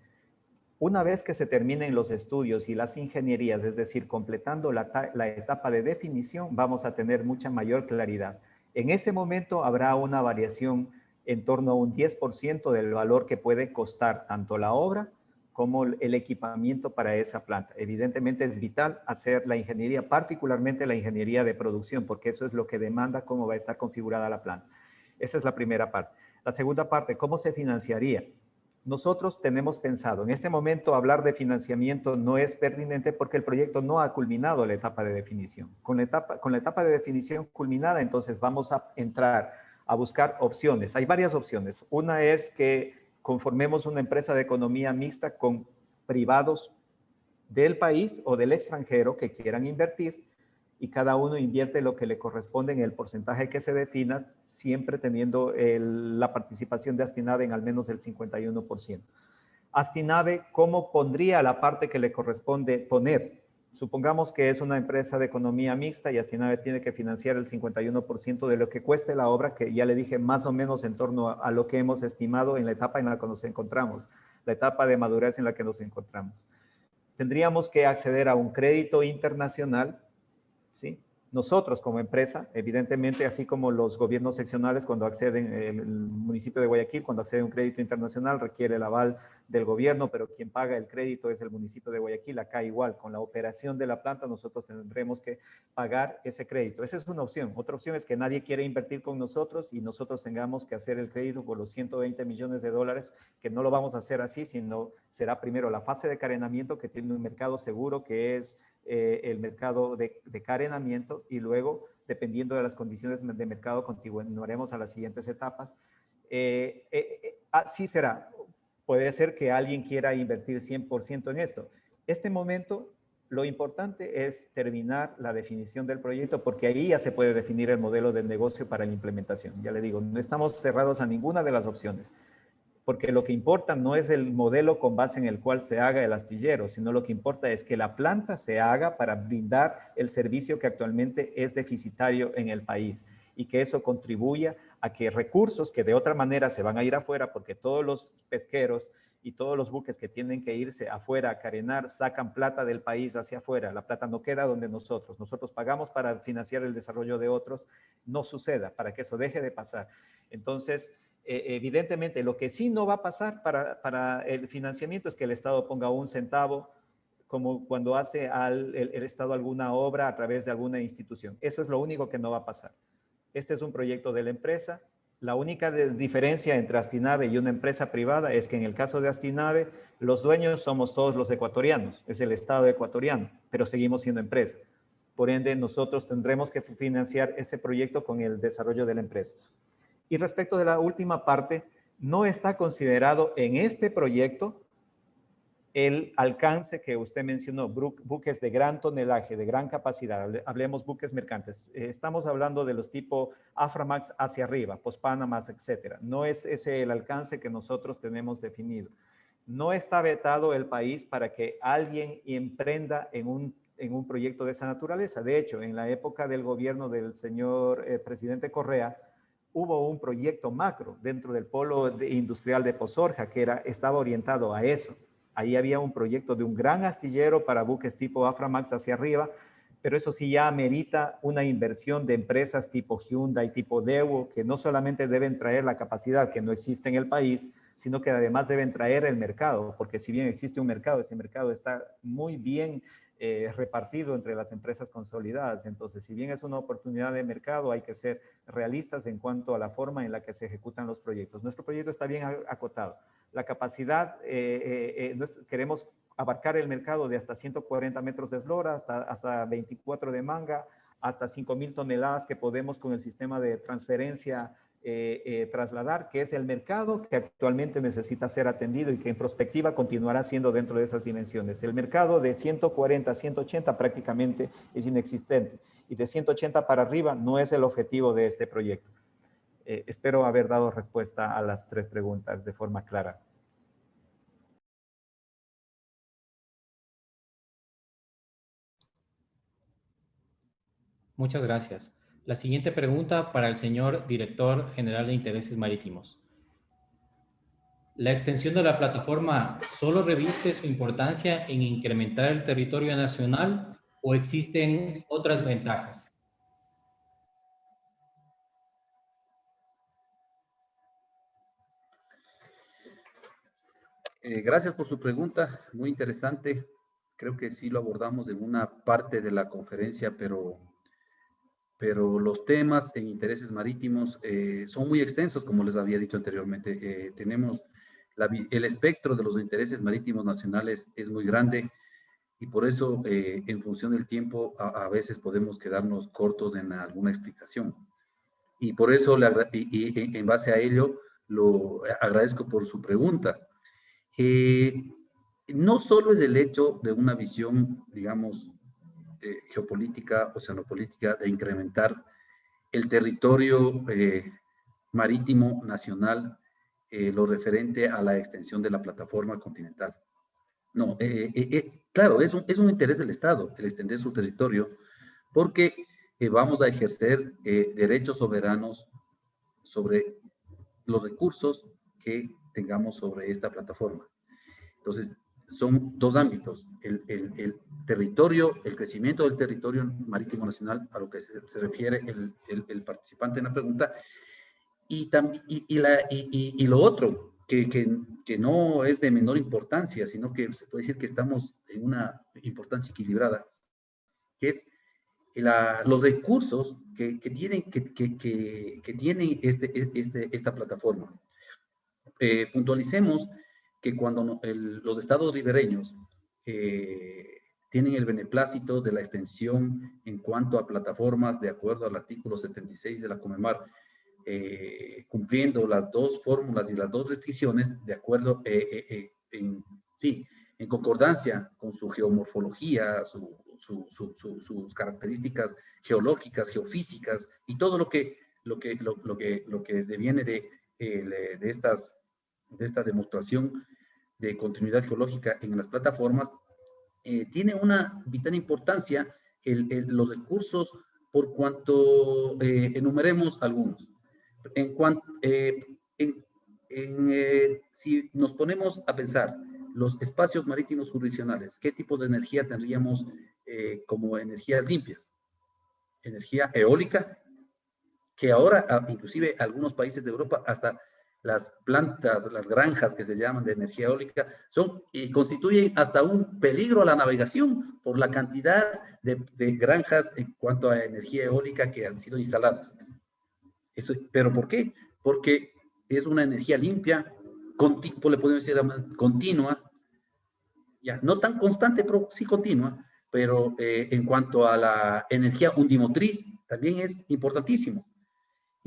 Una vez que se terminen los estudios y las ingenierías, es decir, completando la etapa de definición, vamos a tener mucha mayor claridad. En ese momento habrá una variación en torno a un 10% del valor que puede costar tanto la obra como el equipamiento para esa planta. Evidentemente es vital hacer la ingeniería, particularmente la ingeniería de producción, porque eso es lo que demanda cómo va a estar configurada la planta. Esa es la primera parte. La segunda parte, ¿cómo se financiaría? Nosotros tenemos pensado, en este momento hablar de financiamiento no es pertinente porque el proyecto no ha culminado la etapa de definición. Con la etapa de definición culminada, entonces vamos a entrar a buscar opciones. Hay varias opciones. Una es que conformemos una empresa de economía mixta con privados del país o del extranjero que quieran invertir y cada uno invierte lo que le corresponde en el porcentaje que se defina, siempre teniendo la participación de Astinave en al menos el 51%. Astinave, ¿cómo pondría la parte que le corresponde poner? Supongamos que es una empresa de economía mixta y Astinave tiene que financiar el 51% de lo que cueste la obra, que ya le dije más o menos en torno a lo que hemos estimado en la etapa en la que nos encontramos, la etapa de madurez en la que nos encontramos. Tendríamos que acceder a un crédito internacional, ¿sí? Nosotros como empresa, evidentemente, así como los gobiernos seccionales cuando acceden, el municipio de Guayaquil, cuando accede a un crédito internacional, requiere el aval del gobierno, pero quien paga el crédito es el municipio de Guayaquil. Acá igual, con la operación de la planta, nosotros tendremos que pagar ese crédito. Esa es una opción. Otra opción es que nadie quiere invertir con nosotros y nosotros tengamos que hacer el crédito por los 120 millones de dólares, que no lo vamos a hacer así, sino será primero la fase de carenamiento, que tiene un mercado seguro, que es el mercado de carenamiento, y luego, dependiendo de las condiciones de mercado, continuaremos a las siguientes etapas. Así será. Puede ser que alguien quiera invertir 100% en esto. Este momento, lo importante es terminar la definición del proyecto, porque ahí ya se puede definir el modelo de negocio para la implementación. Ya le digo, no estamos cerrados a ninguna de las opciones, porque lo que importa no es el modelo con base en el cual se haga el astillero, sino lo que importa es que la planta se haga para brindar el servicio que actualmente es deficitario en el país y que eso contribuya a que recursos que de otra manera se van a ir afuera, porque todos los pesqueros y todos los buques que tienen que irse afuera a carenar sacan plata del país hacia afuera. La plata no queda donde nosotros pagamos para financiar el desarrollo de otros, no suceda, para que eso deje de pasar. Entonces, evidentemente, lo que sí no va a pasar para el financiamiento es que el Estado ponga un centavo, como cuando hace el Estado alguna obra a través de alguna institución. Eso es lo único que no va a pasar. Este es un proyecto de la empresa. La única diferencia entre Astinave y una empresa privada es que en el caso de Astinave, los dueños somos todos los ecuatorianos, es el Estado ecuatoriano, pero seguimos siendo empresa. Por ende, nosotros tendremos que financiar ese proyecto con el desarrollo de la empresa. Y respecto de la última parte, no está considerado en este proyecto el alcance que usted mencionó, buques de gran tonelaje, de gran capacidad, hablemos buques mercantes. Estamos hablando de los tipo Aframax hacia arriba, Post-Panamax, etcétera. No es ese el alcance que nosotros tenemos definido. No está vetado el país para que alguien emprenda en un proyecto de esa naturaleza. De hecho, en la época del gobierno del señor presidente Correa, hubo un proyecto macro dentro del polo industrial de Pozorja que estaba orientado a eso. Ahí había un proyecto de un gran astillero para buques tipo Aframax hacia arriba, pero eso sí ya amerita una inversión de empresas tipo Hyundai, tipo Daewoo, que no solamente deben traer la capacidad que no existe en el país, sino que además deben traer el mercado, porque si bien existe un mercado, ese mercado está muy bien repartido entre las empresas consolidadas. Entonces, si bien es una oportunidad de mercado, hay que ser realistas en cuanto a la forma en la que se ejecutan los proyectos. Nuestro proyecto está bien acotado. La capacidad, queremos abarcar el mercado de hasta 140 metros de eslora, hasta 24 de manga, hasta 5,000 toneladas que podemos con el sistema de transferencia trasladar, que es el mercado que actualmente necesita ser atendido y que en prospectiva continuará siendo dentro de esas dimensiones. El mercado de 140 a 180 prácticamente es inexistente y de 180 para arriba no es el objetivo de este proyecto. Espero haber dado respuesta a las 3 preguntas de forma clara. Muchas gracias. La siguiente pregunta para el señor Director General de Intereses Marítimos. ¿La extensión de la plataforma solo reviste su importancia en incrementar el territorio nacional o existen otras ventajas? Gracias por su pregunta, muy interesante. Creo que sí lo abordamos en una parte de la conferencia, pero los temas en intereses marítimos son muy extensos, como les había dicho anteriormente. Tenemos el espectro de los intereses marítimos nacionales es muy grande y por eso, en función del tiempo, a veces podemos quedarnos cortos en alguna explicación. Y por eso, en base a ello, lo agradezco por su pregunta. No solo es el hecho de una visión, digamos, geopolítica, oceanopolítica, de incrementar el territorio marítimo nacional, lo referente a la extensión de la plataforma continental. No, claro, es un interés del Estado el extender su territorio, porque vamos a ejercer derechos soberanos sobre los recursos que tengamos sobre esta plataforma. Entonces, son 2 ámbitos, el territorio, el crecimiento del territorio marítimo nacional, a lo que se refiere el participante en la pregunta, y lo otro, que no es de menor importancia, sino que se puede decir que estamos en una importancia equilibrada, que es los recursos que tiene esta plataforma. Puntualicemos que cuando los estados ribereños tienen el beneplácito de la extensión en cuanto a plataformas de acuerdo al artículo 76 de la Comemar, cumpliendo las 2 fórmulas y las 2 restricciones, de acuerdo, en concordancia con su geomorfología, sus características geológicas, geofísicas y todo lo que deviene de esta demostración de continuidad geológica en las plataformas, tiene una vital importancia los recursos, por cuanto enumeremos algunos. Si nos ponemos a pensar los espacios marítimos jurisdiccionales, ¿qué tipo de energía tendríamos como energías limpias? Energía eólica, que ahora inclusive algunos países de Europa, hasta las plantas, las granjas que se llaman de energía eólica, constituyen hasta un peligro a la navegación por la cantidad de granjas en cuanto a energía eólica que han sido instaladas. ¿Pero por qué? Porque es una energía limpia, le podemos decir continua, ya, no tan constante, pero sí continua, pero en cuanto a la energía undimotriz, también es importantísimo.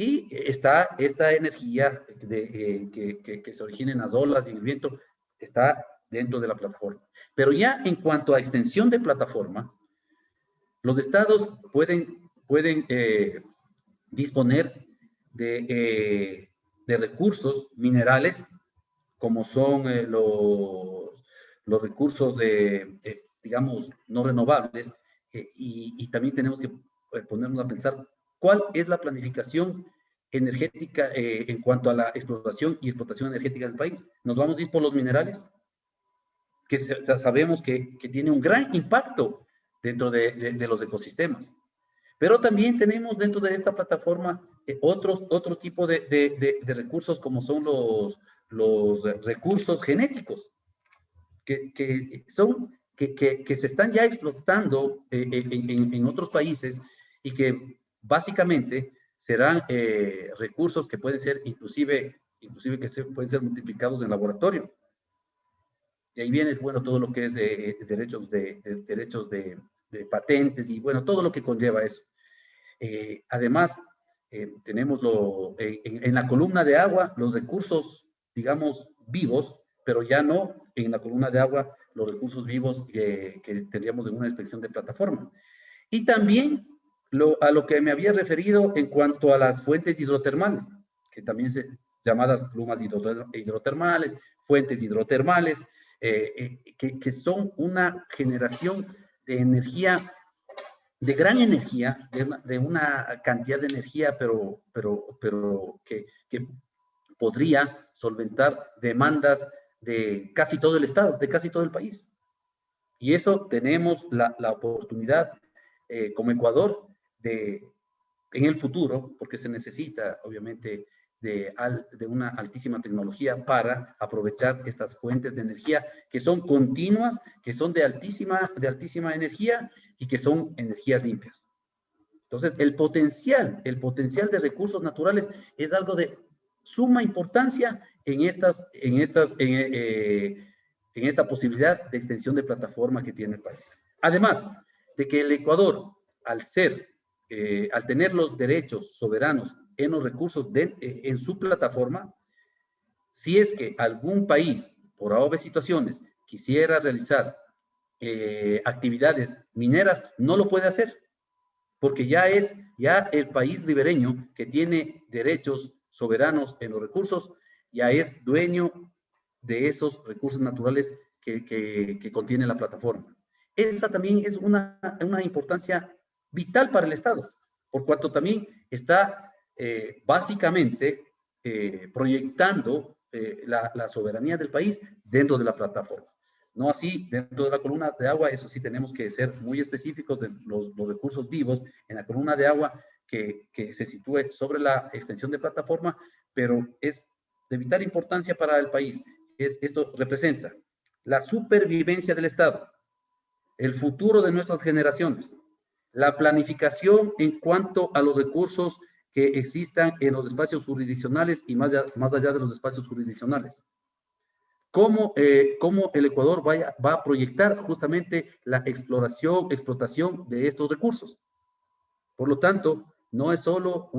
Y esta energía que se origina en las olas y en el viento está dentro de la plataforma. Pero ya en cuanto a extensión de plataforma, los estados pueden disponer de recursos minerales, como son los recursos digamos, no renovables, y también tenemos que ponernos a pensar cuál es la planificación energética en cuanto a la exploración y explotación energética del país. ¿Nos vamos a ir por los minerales? Que sabemos que tiene un gran impacto dentro de los ecosistemas. Pero también tenemos dentro de esta plataforma otro tipo de recursos, como son los recursos genéticos, que se están ya explotando en otros países y que básicamente serán recursos que pueden ser inclusive pueden ser multiplicados en laboratorio. Y ahí viene, bueno, todo lo que es derechos de patentes y, bueno, todo lo que conlleva eso. Además, tenemos en la columna de agua los recursos, digamos, vivos, pero ya no en la columna de agua los recursos vivos que tendríamos en una extensión de plataforma. Y también a lo que me había referido en cuanto a las fuentes hidrotermales, que también llamadas plumas hidrotermales, fuentes hidrotermales, que son una generación de energía, de gran energía, de una cantidad de energía, pero que podría solventar demandas de casi todo el estado, de casi todo el país. Y eso tenemos la oportunidad como Ecuador en el futuro, porque se necesita obviamente de una altísima tecnología para aprovechar estas fuentes de energía que son continuas, que son de altísima energía y que son energías limpias. Entonces, el potencial de recursos naturales es algo de suma importancia en esta posibilidad de extensión de plataforma que tiene el país. Además de que el Ecuador, al tener los derechos soberanos en los recursos en su plataforma, si es que algún país, por obvias situaciones, quisiera realizar actividades mineras, no lo puede hacer, porque ya el país ribereño que tiene derechos soberanos en los recursos, ya es dueño de esos recursos naturales que contiene la plataforma. Esa también es una importancia vital para el Estado, por cuanto también está básicamente proyectando la soberanía del país dentro de la plataforma. No así, dentro de la columna de agua, eso sí tenemos que ser muy específicos de los recursos vivos en la columna de agua que se sitúe sobre la extensión de plataforma, pero es de vital importancia para el país. Esto representa la supervivencia del Estado, el futuro de nuestras generaciones, la planificación en cuanto a los recursos que existan en los espacios jurisdiccionales y más allá de los espacios jurisdiccionales. Cómo el Ecuador va a proyectar justamente la explotación de estos recursos. Por lo tanto, no solo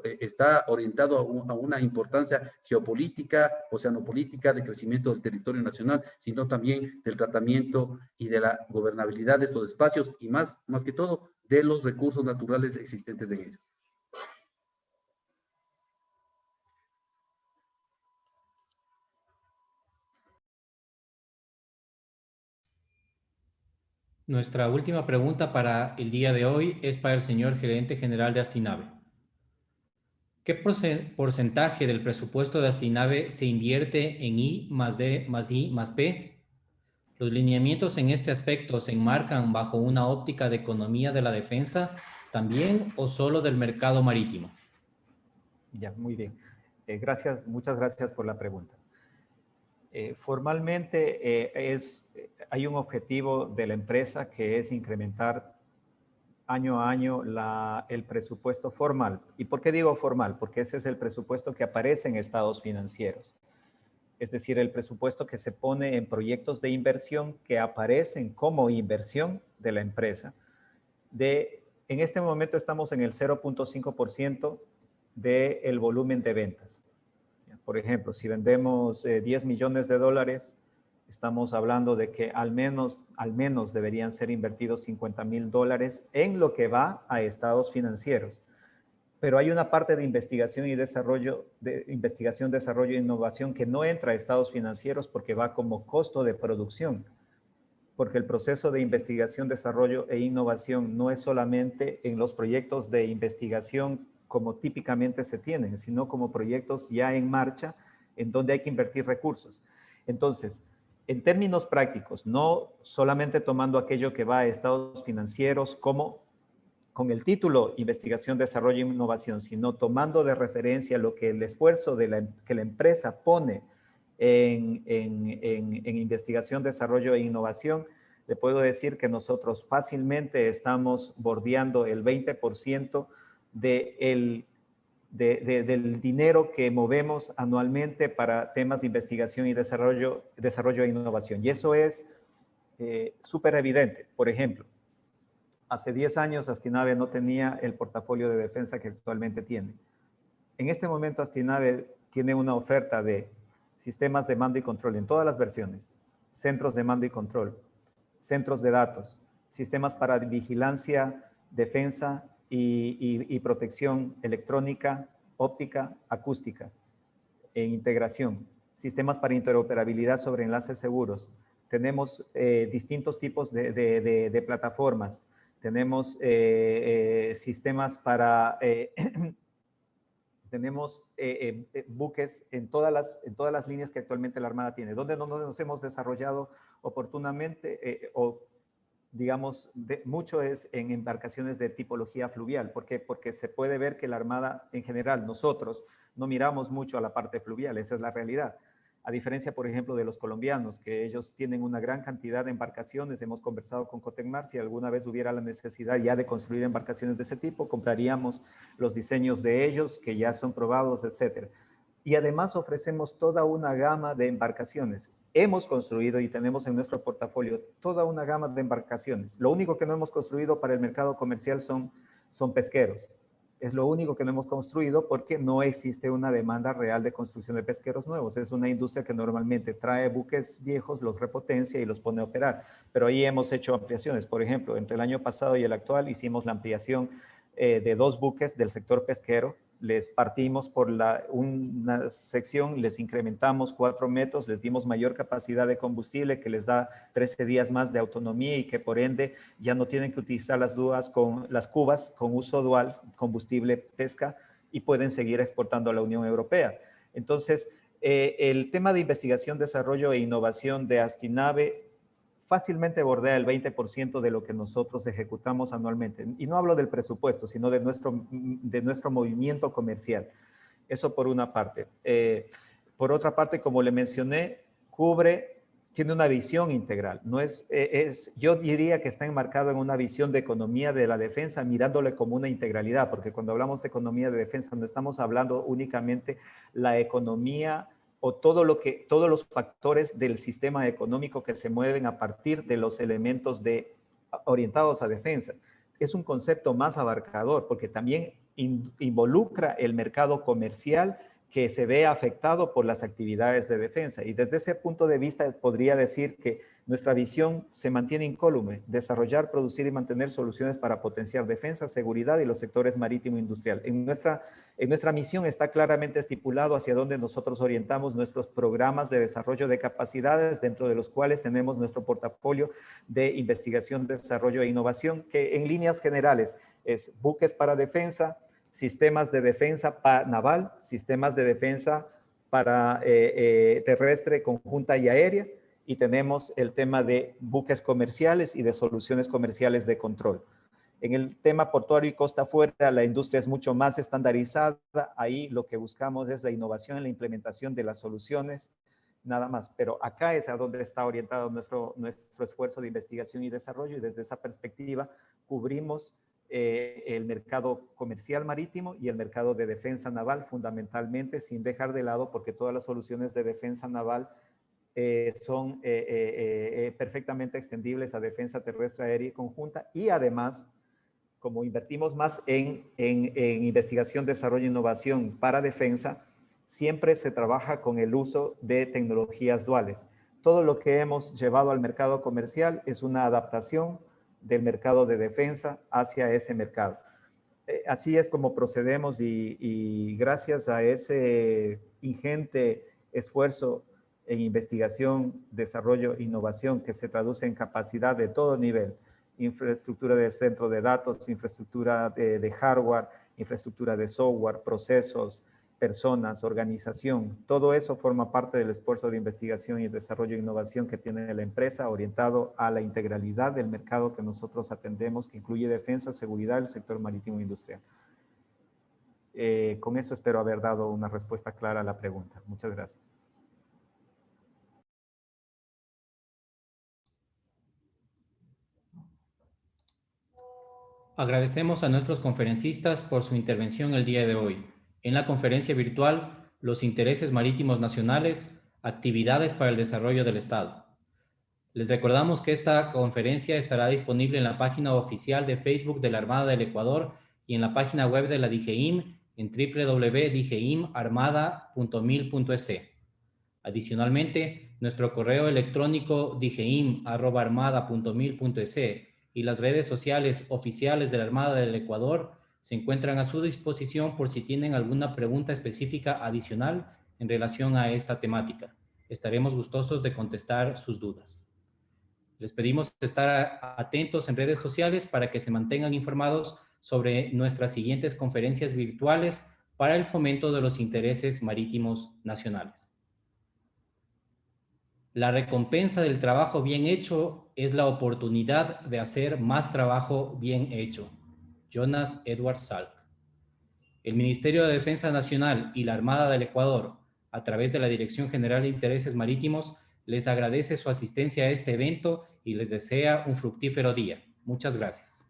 está orientado a una importancia geopolítica, oceanopolítica, de crecimiento del territorio nacional, sino también del tratamiento y de la gobernabilidad de estos espacios y más que todo, de los recursos naturales existentes en ellos. Nuestra última pregunta para el día de hoy es para el señor gerente general de Astinave. ¿Qué porcentaje del presupuesto de Astinave se invierte en I más D más I más P? ¿Los lineamientos en este aspecto se enmarcan bajo una óptica de economía de la defensa también o solo del mercado marítimo? Ya, muy bien. Muchas gracias por la pregunta. Formalmente hay un objetivo de la empresa que es incrementar año a año el presupuesto formal. ¿Y por qué digo formal? Porque ese es el presupuesto que aparece en estados financieros. Es decir, el presupuesto que se pone en proyectos de inversión que aparecen como inversión de la empresa. En este momento estamos en el 0.5% del volumen de ventas. Por ejemplo, si vendemos 10 millones de dólares, estamos hablando de que al menos deberían ser invertidos 50.000 dólares en lo que va a estados financieros. Pero hay una parte de investigación y desarrollo, desarrollo e innovación que no entra a estados financieros porque va como costo de producción. Porque el proceso de investigación, desarrollo e innovación no es solamente en los proyectos de investigación como típicamente se tienen, sino como proyectos ya en marcha en donde hay que invertir recursos. Entonces, en términos prácticos, no solamente tomando aquello que va a estados financieros como con el título Investigación, Desarrollo e Innovación, sino tomando de referencia lo que el esfuerzo que la empresa pone en investigación, desarrollo e innovación, le puedo decir que nosotros fácilmente estamos bordeando el 20% del dinero que movemos anualmente para temas de investigación y desarrollo e innovación. Y eso es súper evidente. Por ejemplo, hace 10 años Astinave no tenía el portafolio de defensa que actualmente tiene. En este momento Astinave tiene una oferta de sistemas de mando y control en todas las versiones, centros de mando y control, centros de datos, sistemas para vigilancia, defensa y protección electrónica, óptica, acústica e integración, sistemas para interoperabilidad sobre enlaces seguros. Tenemos distintos tipos de plataformas. Tenemos sistemas para... tenemos buques en todas las líneas que actualmente la Armada tiene. ¿Dónde no nos hemos desarrollado oportunamente o digamos, mucho es en embarcaciones de tipología fluvial? ¿Por qué? Porque se puede ver que la Armada en general, nosotros no miramos mucho a la parte fluvial, esa es la realidad. A diferencia, por ejemplo, de los colombianos, que ellos tienen una gran cantidad de embarcaciones. Hemos conversado con Cotecmar, si alguna vez hubiera la necesidad ya de construir embarcaciones de ese tipo, compraríamos los diseños de ellos, que ya son probados, etcétera. Y además ofrecemos toda una gama de embarcaciones. Hemos construido y tenemos en nuestro portafolio toda una gama de embarcaciones. Lo único que no hemos construido para el mercado comercial son pesqueros. Es lo único que no hemos construido porque no existe una demanda real de construcción de pesqueros nuevos. Es una industria que normalmente trae buques viejos, los repotencia y los pone a operar. Pero ahí hemos hecho ampliaciones. Por ejemplo, entre el año pasado y el actual hicimos la ampliación de 2 buques del sector pesquero. Les partimos por una sección, les incrementamos 4 metros, les dimos mayor capacidad de combustible que les da 13 días más de autonomía y que por ende ya no tienen que utilizar las cubas con uso dual, combustible pesca, y pueden seguir exportando a la Unión Europea. Entonces, el tema de investigación, desarrollo e innovación de Astinave fácilmente bordea el 20% de lo que nosotros ejecutamos anualmente. Y no hablo del presupuesto, sino de nuestro movimiento comercial. Eso por una parte. Por otra parte, como le mencioné, tiene una visión integral. No yo diría que está enmarcado en una visión de economía de la defensa, mirándole como una integralidad, porque cuando hablamos de economía de defensa no estamos hablando únicamente la economía o todos los factores del sistema económico que se mueven a partir de los elementos orientados a defensa. Es un concepto más abarcador porque también involucra el mercado comercial que se ve afectado por las actividades de defensa. Y desde ese punto de vista podría decir que nuestra visión se mantiene incólume: desarrollar, producir y mantener soluciones para potenciar defensa, seguridad y los sectores marítimo e industrial. En nuestra misión está claramente estipulado hacia dónde nosotros orientamos nuestros programas de desarrollo de capacidades, dentro de los cuales tenemos nuestro portafolio de investigación, desarrollo e innovación, que en líneas generales es buques para defensa, sistemas de defensa naval, sistemas de defensa para terrestre, conjunta y aérea, y tenemos el tema de buques comerciales y de soluciones comerciales de control. En el tema portuario y costa afuera, la industria es mucho más estandarizada. Ahí lo que buscamos es la innovación en la implementación de las soluciones, nada más. Pero acá es a donde está orientado nuestro esfuerzo de investigación y desarrollo, y desde esa perspectiva cubrimos el mercado comercial marítimo y el mercado de defensa naval fundamentalmente, sin dejar de lado, porque todas las soluciones de defensa naval son perfectamente extendibles a defensa terrestre, aérea y conjunta. Y además, como invertimos más en investigación, desarrollo e innovación para defensa, siempre se trabaja con el uso de tecnologías duales. Todo lo que hemos llevado al mercado comercial es una adaptación del mercado de defensa hacia ese mercado. Así es como procedemos y gracias a ese ingente esfuerzo en investigación, desarrollo e innovación que se traduce en capacidad de todo nivel, infraestructura de centro de datos, infraestructura de hardware, infraestructura de software, procesos, personas, organización, todo eso forma parte del esfuerzo de investigación y desarrollo e innovación que tiene la empresa orientado a la integralidad del mercado que nosotros atendemos, que incluye defensa, seguridad, el sector marítimo e industrial. Con eso espero haber dado una respuesta clara a la pregunta. Muchas gracias. Agradecemos a nuestros conferencistas por su intervención el día de hoy. En la conferencia virtual, los intereses marítimos nacionales, actividades para el desarrollo del Estado. Les recordamos que esta conferencia estará disponible en la página oficial de Facebook de la Armada del Ecuador y en la página web de la DGIM en www.digimarmada.mil.es. Adicionalmente, nuestro correo electrónico digeim@armada.mil.es y las redes sociales oficiales de la Armada del Ecuador se encuentran a su disposición por si tienen alguna pregunta específica adicional en relación a esta temática. Estaremos gustosos de contestar sus dudas. Les pedimos estar atentos en redes sociales para que se mantengan informados sobre nuestras siguientes conferencias virtuales para el fomento de los intereses marítimos nacionales. La recompensa del trabajo bien hecho es la oportunidad de hacer más trabajo bien hecho. Jonas Edward Salk. El Ministerio de Defensa Nacional y la Armada del Ecuador, a través de la Dirección General de Intereses Marítimos, les agradece su asistencia a este evento y les desea un fructífero día. Muchas gracias.